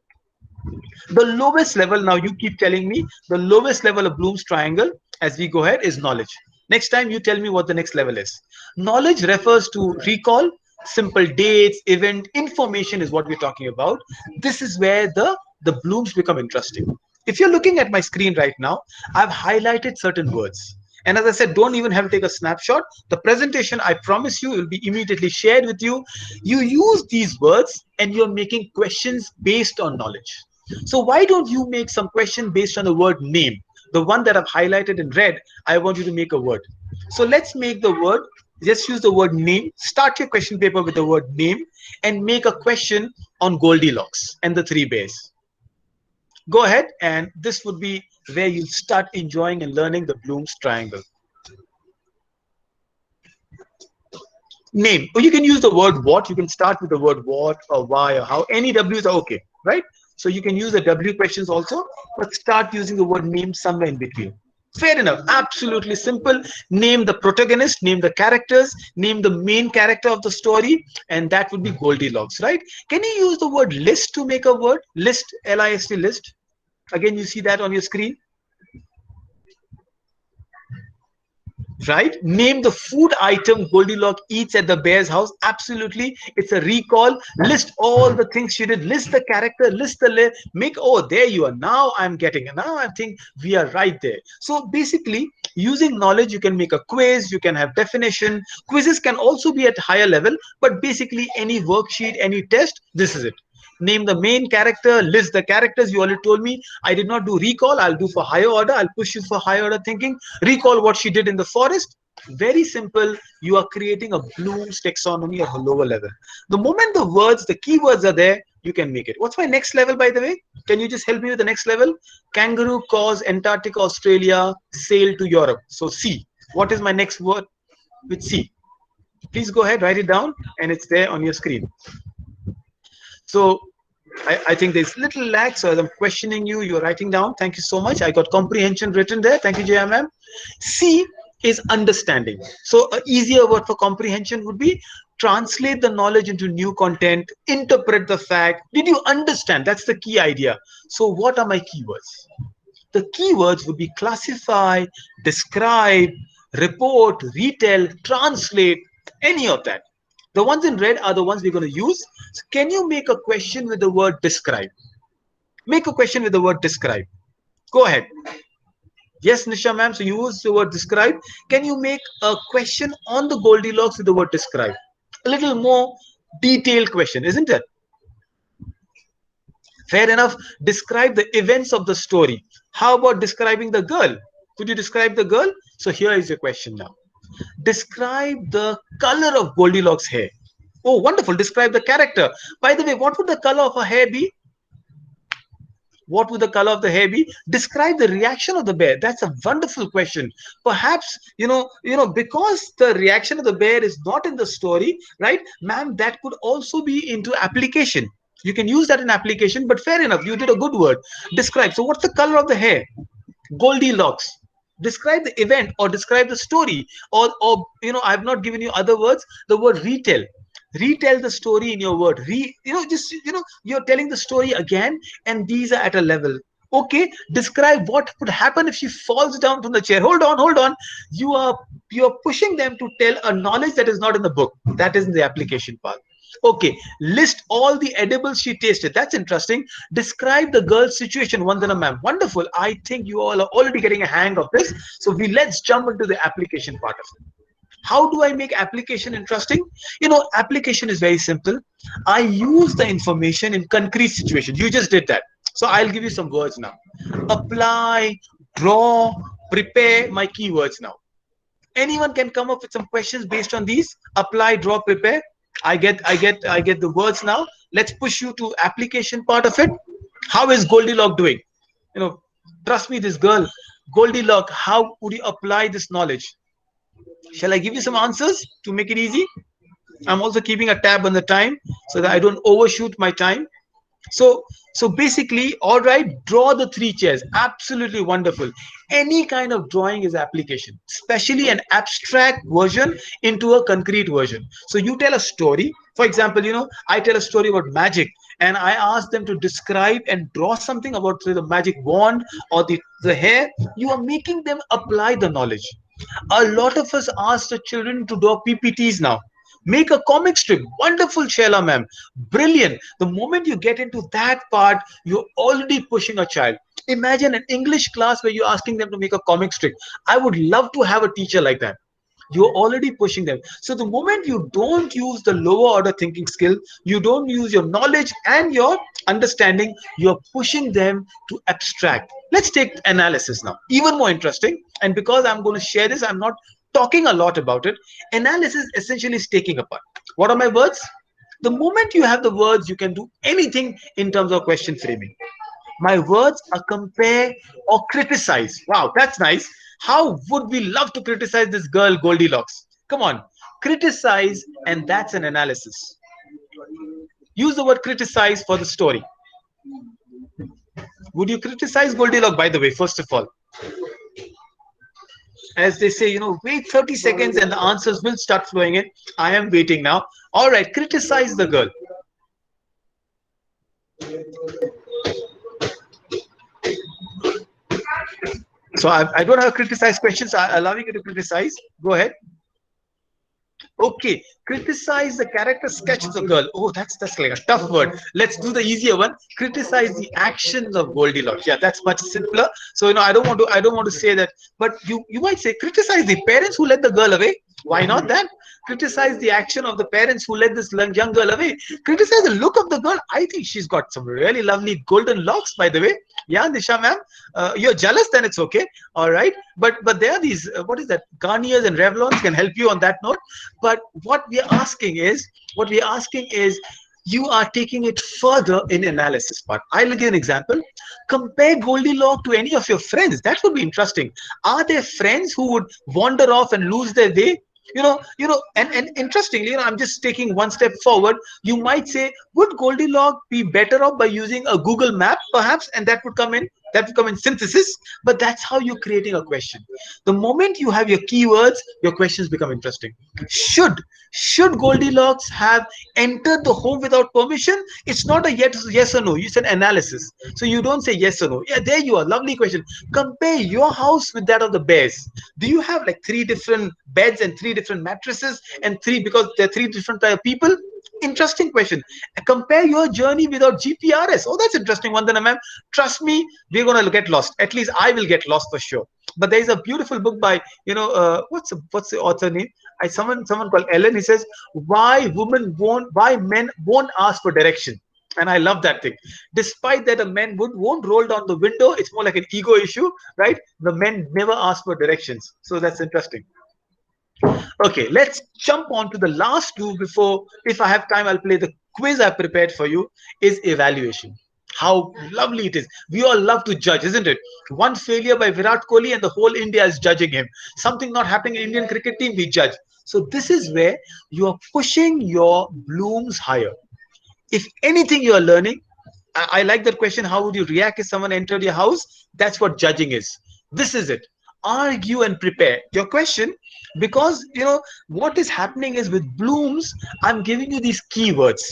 The lowest level, now you keep telling me, the lowest level of Bloom's triangle as we go ahead is knowledge. Next time you tell me what the next level is. Knowledge refers to recall, simple dates, event, information is what we're talking about. This is where the Blooms become interesting. If you're looking at my screen right now, I've highlighted certain words. And as I said, don't even have to take a snapshot. The presentation, I promise you, will be immediately shared with you. You use these words and you're making questions based on knowledge. So why don't you make some question based on the word name? The one that I've highlighted in red, I want you to make a word. So let's make the word, just use the word name. Start your question paper with the word name and make a question on Goldilocks and the three bears. Go ahead, and this would be where you start enjoying and learning the Bloom's triangle. Name, or you can use the word what. You can start with the word what or why or how. Any W's are okay, right? So you can use the W questions also, but start using the word name somewhere in between. Fair enough. Absolutely simple. Name the protagonist, name the characters, name the main character of the story, and that would be Goldilocks, right? Can you use the word list to make a word? List, L-I-S-T, list. Again, you see that on your screen. right? Name the food item Goldilocks eats at the bear's house. Absolutely, it's a recall. List all the things she did. List the character. List the make. Oh, there you are. Now I'm getting it. Now I think we are right there. So basically, using knowledge, you can make a quiz. You can have definition. Quizzes can also be at higher level, but basically any worksheet, any test, this is it. Name the main character, list the characters. You already told me I did not do recall. I'll do for higher order. I'll push you for higher order thinking. Recall what she did in the forest. Very simple. You are creating a Bloom's taxonomy at a lower level. The moment the words, the keywords are there, you can make it. What's my next level, by the way? Can you just help me with the next level? Kangaroo cause Antarctica, Australia, sail to Europe. So C. What is my next word with C? Please go ahead, write it down, and it's there on your screen. So I think there's little lag. So as I'm questioning you, you're writing down. Thank you so much. I got comprehension written there. Thank you, Jaya ma'am. C is understanding. So an easier word for comprehension would be translate the knowledge into new content, interpret the fact. Did you understand? That's the key idea. So what are my keywords? The keywords would be classify, describe, report, retell, translate, any of that. The ones in red are the ones we're going to use. So can you make a question with the word describe? Make a question with the word describe. Go ahead. Yes, Nisha ma'am. So you use the word describe. Can you make a question on the Goldilocks with the word describe? A little more detailed question, isn't it? Fair enough. Describe the events of the story. How about describing the girl? Could you describe the girl? So here is your question now. Describe the color of Goldilocks' hair. Oh, wonderful. Describe the character. By the way, what would the color of her hair be? What would the color of the hair be? Describe the reaction of the bear. That's a wonderful question. Perhaps, because the reaction of the bear is not in the story, right? Ma'am, that could also be into application. You can use that in application, but fair enough. You did a good word. Describe. So what's the color of the hair? Goldilocks. Describe the event or describe the story, or I've not given you other words. The word retell. Retell the story in your word. You're telling the story again, and these are at a level. Okay, describe what would happen if she falls down from the chair. Hold on. You're pushing them to tell a knowledge that is not in the book. That is in the application part. Okay, list all the edibles she tasted. That's interesting. Describe the girl's situation, Vandana ma'am. Wonderful. I think you all are already getting a hang of this. So let's jump into the application part of it. How do I make application interesting? Application is very simple. I use the information in concrete situations. You just did that. So I'll give you some words now. Apply, draw, prepare, my keywords now. Anyone can come up with some questions based on these. Apply, draw, prepare. I get the words now. Let's push you to application part of it. How is Goldilocks doing? Trust me, this girl, Goldilocks, how would you apply this knowledge? Shall I give you some answers to make it easy? I'm also keeping a tab on the time so that I don't overshoot my time. So basically, all right, draw the 3 chairs. Absolutely wonderful. Any kind of drawing is application, especially an abstract version into a concrete version. So you tell a story. For example, I tell a story about magic, and I ask them to describe and draw something about the magic wand or the hair. You are making them apply the knowledge. A lot of us ask the children to draw PPTs now. Make a comic strip. Wonderful, Sheila ma'am. Brilliant. The moment you get into that part, you're already pushing a child. Imagine an English class where you're asking them to make a comic strip. I would love to have a teacher like that. You're already pushing them. So the moment you don't use the lower order thinking skill, you don't use your knowledge and your understanding, you're pushing them to abstract. Let's take analysis now. Even more interesting. And because I'm going to share this, I'm not talking a lot about it. Analysis essentially is taking apart. What are my words? The moment you have the words, you can do anything in terms of question framing. My words are compare or criticize. Wow, that's nice. How would we love to criticize this girl, Goldilocks? Come on, criticize, and that's an analysis. Use the word criticize for the story. Would you criticize Goldilocks, by the way, first of all? As they say, wait 30 seconds and the answers will start flowing in. I am waiting now. All right, criticize the girl. So I don't have criticized questions. Allowing you to criticize. Go ahead. Okay, criticize the character sketch of the girl. Oh, that's like a tough word. Let's do the easier one. Criticize the actions of Goldilocks. Yeah, that's much simpler. So I don't want to say that, but you might say criticize the parents who led the girl away. Why not that? Criticize the action of the parents who led this young girl away. Criticize the look of the girl. I think she's got some really lovely golden locks, by the way. Yeah, Nisha ma'am, you're jealous, then it's okay. All right, but there are these what is that? Garniers and Revlons can help you on that note. But what we are asking is you are taking it further in analysis part. I'll give an example. Compare Goldilocks to any of your friends. That would be interesting. Are there friends who would wander off and lose their way? And interestingly, I'm just taking one step forward. You might say, would Goldilocks be better off by using a Google map, perhaps? And that would come in synthesis, but that's how you're creating a question. The moment you have your keywords, your questions become interesting. Should Goldilocks have entered the home without permission? It's not a yes or no. It's an analysis. So you don't say yes or no. Yeah, there you are. Lovely question. Compare your house with that of the bears. Do you have like three different beds and three different mattresses and three because they're three different people? Interesting question. Compare your journey without GPRS. Oh, that's interesting, Vandana ma'am. Trust me, we're gonna get lost. At least I will get lost for sure. But there is a beautiful book by what's the author name? Someone called Ellen. He says why men won't ask for direction. And I love that thing. Despite that, a man won't roll down the window. It's more like an ego issue, right? The men never ask for directions. So that's interesting. Okay, let's jump on to the last two before, if I have time, I'll play the quiz I prepared for you, is evaluation. How lovely it is. We all love to judge, isn't it? One failure by Virat Kohli and the whole India is judging him. Something not happening in Indian cricket team, we judge. So this is where you are pushing your blooms higher. If anything you are learning, I like that question. How would you react if someone entered your house? That's what judging is. This is it. Argue and prepare. Your question, because what is happening is with blooms, I'm giving you these keywords.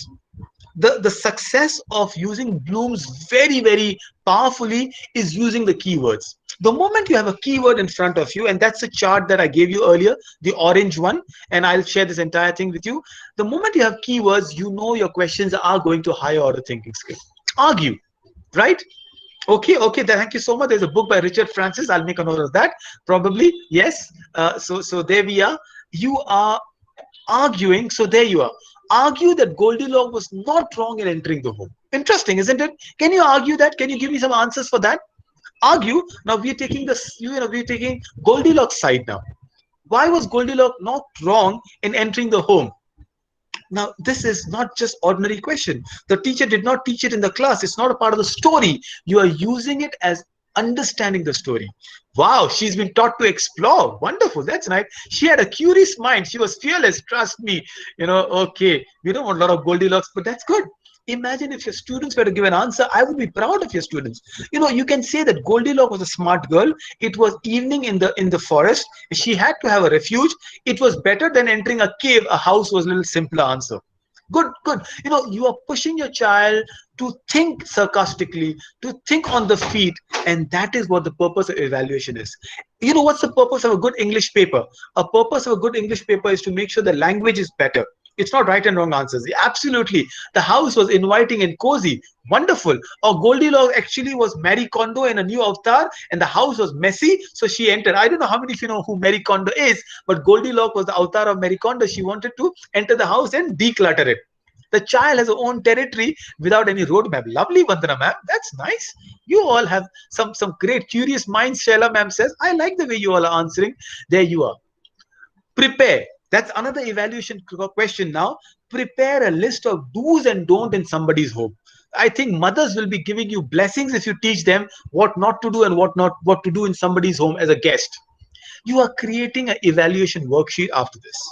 The success of using blooms very, very powerfully is using the keywords. The moment you have a keyword in front of you, and that's a chart that I gave you earlier, the orange one, and I'll share this entire thing with you. The moment you have keywords, your questions are going to higher order thinking skill. Argue, right? Okay, thank you so much. There's a book by Richard Francis. I'll make a note of that. Probably, yes. So there we are. You are arguing. So there you are. Argue that Goldilocks was not wrong in entering the home. Interesting, isn't it? Can you argue that? Can you give me some answers for that? Argue. Now we're taking we're taking Goldilocks side now. Why was Goldilocks not wrong in entering the home? Now, this is not just ordinary question. The teacher did not teach it in the class. It's not a part of the story. You are using it as understanding the story. Wow, she's been taught to explore. Wonderful. That's nice. She had a curious mind. She was fearless. Trust me. Okay, we don't want a lot of Goldilocks, but that's good. Imagine if your students were to give an answer. I would be proud of your students. You can say that Goldilocks was a smart girl. It was evening in the forest. She had to have a refuge. It was better than entering a cave. A house was a little simpler answer. Good. You are pushing your child to think sarcastically, to think on the feet, and that is what the purpose of evaluation is. What's the purpose of a good English paper? A purpose of a good English paper is to make sure the language is better. It's not right and wrong answers. Absolutely. The house was inviting and cozy. Wonderful. Or Goldilocks actually was Marie Kondo in a new avatar, and the house was messy, so she entered. I don't know how many of you know who Marie Kondo is, but Goldilocks was the avatar of Marie Kondo. She wanted to enter the house and declutter it. The child has her own territory without any roadmap. Lovely, Vandana ma'am. That's nice. You all have some great curious minds, Shaila ma'am says. I like the way you all are answering. There you are. Prepare. That's another evaluation question now. Prepare a list of do's and don'ts in somebody's home. I think mothers will be giving you blessings if you teach them what not to do and what to do in somebody's home as a guest. You are creating an evaluation worksheet after this.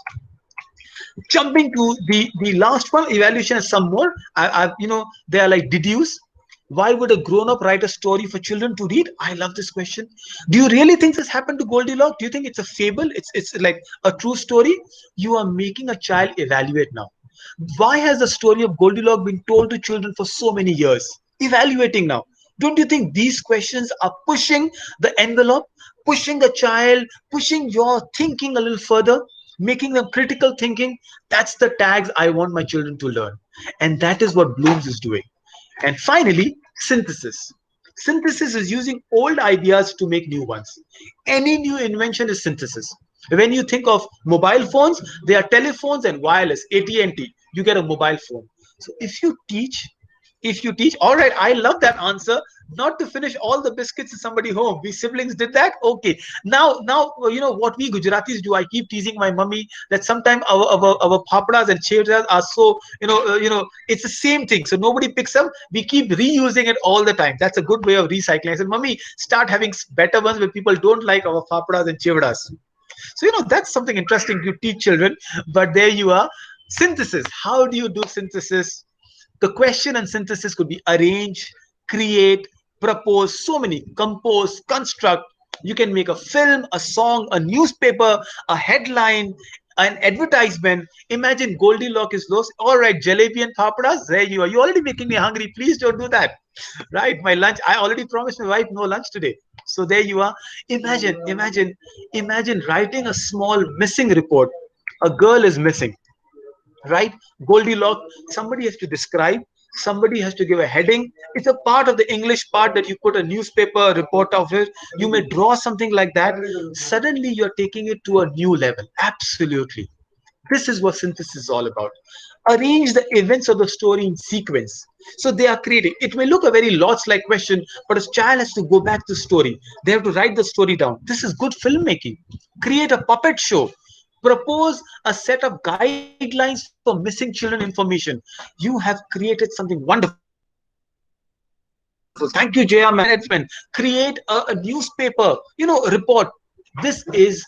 Jumping to the last one, evaluation is some more. They are like deduce. Why would a grown-up write a story for children to read? I love this question. Do you really think this happened to Goldilocks? Do you think it's a fable? It's like a true story? You are making a child evaluate now. Why has the story of Goldilocks been told to children for so many years? Evaluating now. Don't you think these questions are pushing the envelope, pushing a child, pushing your thinking a little further, making them critical thinking? That's the tags I want my children to learn. And that is what Blooms is doing. And finally, synthesis. Synthesis is using old ideas to make new ones. Any new invention is synthesis. When you think of mobile phones, they are telephones and wireless, AT&T. You get a mobile phone. So if you teach, all right, I love that answer. Not to finish all the biscuits in somebody home. We siblings did that. Okay. Now, what we Gujaratis do. I keep teasing my mummy that sometimes our papadas and chevras are so, it's the same thing. So nobody picks up. We keep reusing it all the time. That's a good way of recycling. I said, mummy, start having better ones where people don't like our papadas and chevras. So, that's something interesting you teach children. But there you are. Synthesis. How do you do synthesis? The question and synthesis could be arrange, create, propose, so many, compose, construct. You can make a film, a song, a newspaper, a headline, an advertisement. Imagine Goldilocks is lost. All right, jalebi and papadas, there you are. You're already making me hungry. Please don't do that. Right? My lunch, I already promised my wife no lunch today. So there you are. Imagine writing a small missing report. A girl is missing, right? Goldilocks, somebody has to describe, somebody has to give a heading. It's a part of the English part that you put a newspaper report of it. You may draw something like that. Suddenly you're taking it to a new level. Absolutely. This is what synthesis is all about. Arrange the events of the story in sequence. So they are creating. It may look a very lots like question, but a child has to go back to story. They have to write the story down. This is good filmmaking. Create a puppet show. Propose a set of guidelines for missing children information. You have created something wonderful. Thank you, JR Management. Create a newspaper, report. This is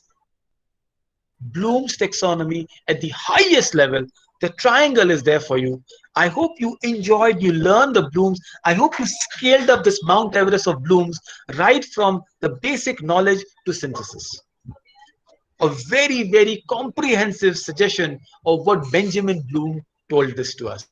Bloom's taxonomy at the highest level. The triangle is there for you. I hope you enjoyed, you learned the Blooms. I hope you scaled up this Mount Everest of Blooms right from the basic knowledge to synthesis. A very, very comprehensive suggestion of what Benjamin Bloom told this to us.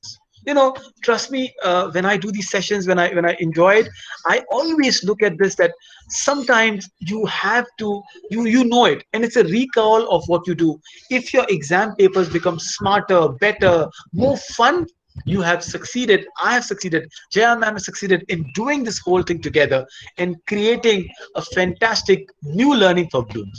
Trust me, when I do these sessions, when I enjoy it, I always look at this that sometimes you have to, you know it, and it's a recall of what you do. If your exam papers become smarter, better, more fun, you have succeeded. I have succeeded. Jaya ma'am has succeeded in doing this whole thing together and creating a fantastic new learning for Blooms.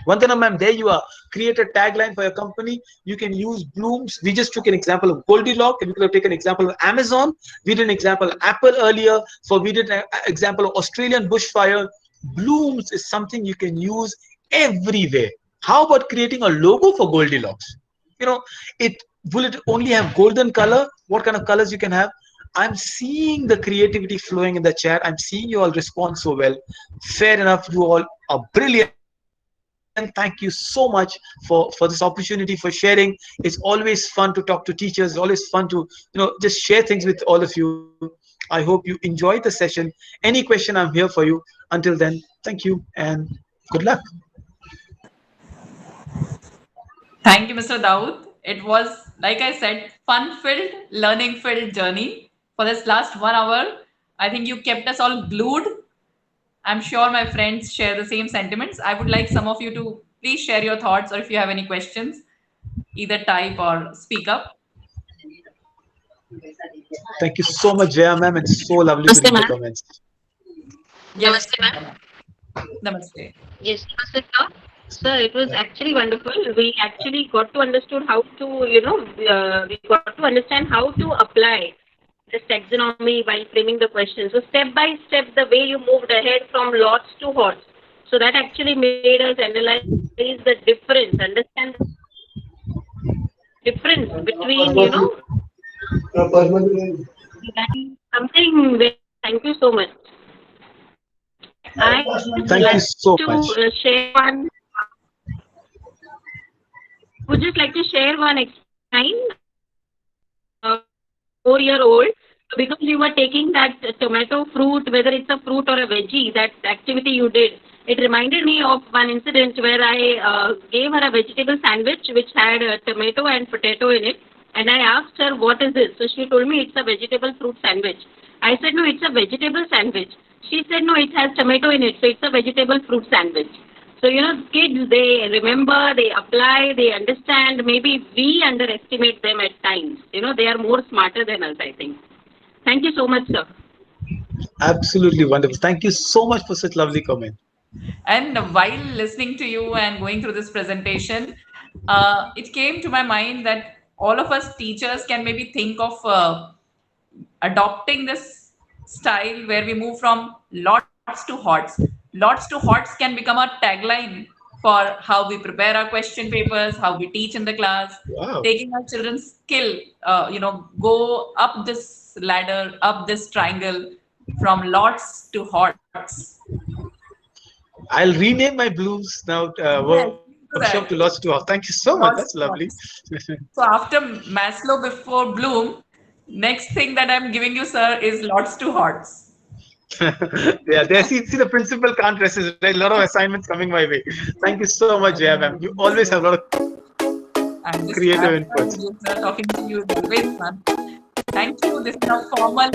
Vandana ma'am, there you are. Create a tagline for your company. You can use Blooms. We just took an example of Goldilocks, and we could have taken an example of Amazon. We did an example of Apple earlier. So we did an example of Australian bushfire. Blooms is something you can use everywhere. How about creating a logo for Goldilocks? It will it only have golden color? What kind of colors you can have? I'm seeing the creativity flowing in the chat. I'm seeing you all respond so well. Fair enough. You all are brilliant. Thank you so much for this opportunity, for sharing. It's always fun to talk to teachers. It's always fun to just share things with all of you. I hope you enjoyed the session. Any question, I'm here for you. Until then, thank you and good luck. Thank you, Mr. Dawood. It was, like I said, fun-filled, learning-filled journey for this last 1 hour. I think you kept us all glued. I'm sure my friends share the same sentiments. I would like some of you to please share your thoughts, or if you have any questions, either type or speak up. Thank you so much, Jaya ma'am. It's so lovely to Namaste, read the ma'am. comments. Yes, Namaste, ma'am. namaste. Yes, namaste, sir. Sir, it was actually wonderful. We actually got to understood how to, we got to understand how to apply this taxonomy while framing the question. So step by step, the way you moved ahead from lots to horse. So that actually made us analyze the difference, understand the difference between, that is something very, thank you so much. I would Thank you like so to much. share one. Would just like to share one experience. 4-year-old, because you were taking that tomato fruit, whether it's a fruit or a veggie, that activity you did. It reminded me of one incident where I gave her a vegetable sandwich which had tomato and potato in it. And I asked her, what is this? So she told me it's a vegetable fruit sandwich. I said, no, it's a vegetable sandwich. She said, no, it has tomato in it, so it's a vegetable fruit sandwich. So, kids, they remember, they apply, they understand. Maybe we underestimate them at times. They are more smarter than us, I think. Thank you so much, sir. Absolutely wonderful. Thank you so much for such lovely comment. And while listening to you and going through this presentation, it came to my mind that all of us teachers can maybe think of adopting this style where we move from lots to hots. Lots to hots can become a tagline for how we prepare our question papers, how we teach in the class, Wow. taking our children's skill, go up this ladder, up this triangle from lots to hots. I'll rename my blooms now Yes, workshop to that. Lots to House. Thank you so much. That's Lots to lovely. hots. So after Maslow before Bloom, next thing that I'm giving you, sir, is lots to hots. Yeah, there. See, the principal can't resist. Right? A lot of assignments coming my way. Thank you so much, Jaya ma'am. You always have a lot of I'm just creative having inputs. fun with you, sir. Talking to you is always fun. Thank you. This is a formal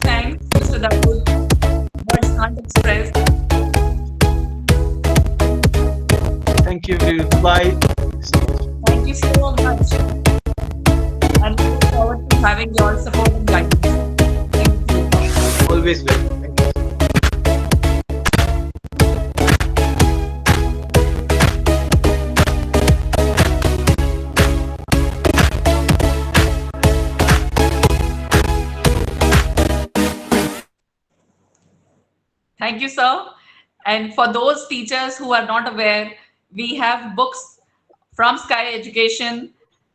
thanks, Mr. Dawood. Words can't express. Thank you. Bye. Thank you so much. And look forward to having your support and guidance. Thank you. Always will. Thank you. Thank you, sir. And for those teachers who are not aware, we have books from Sky Education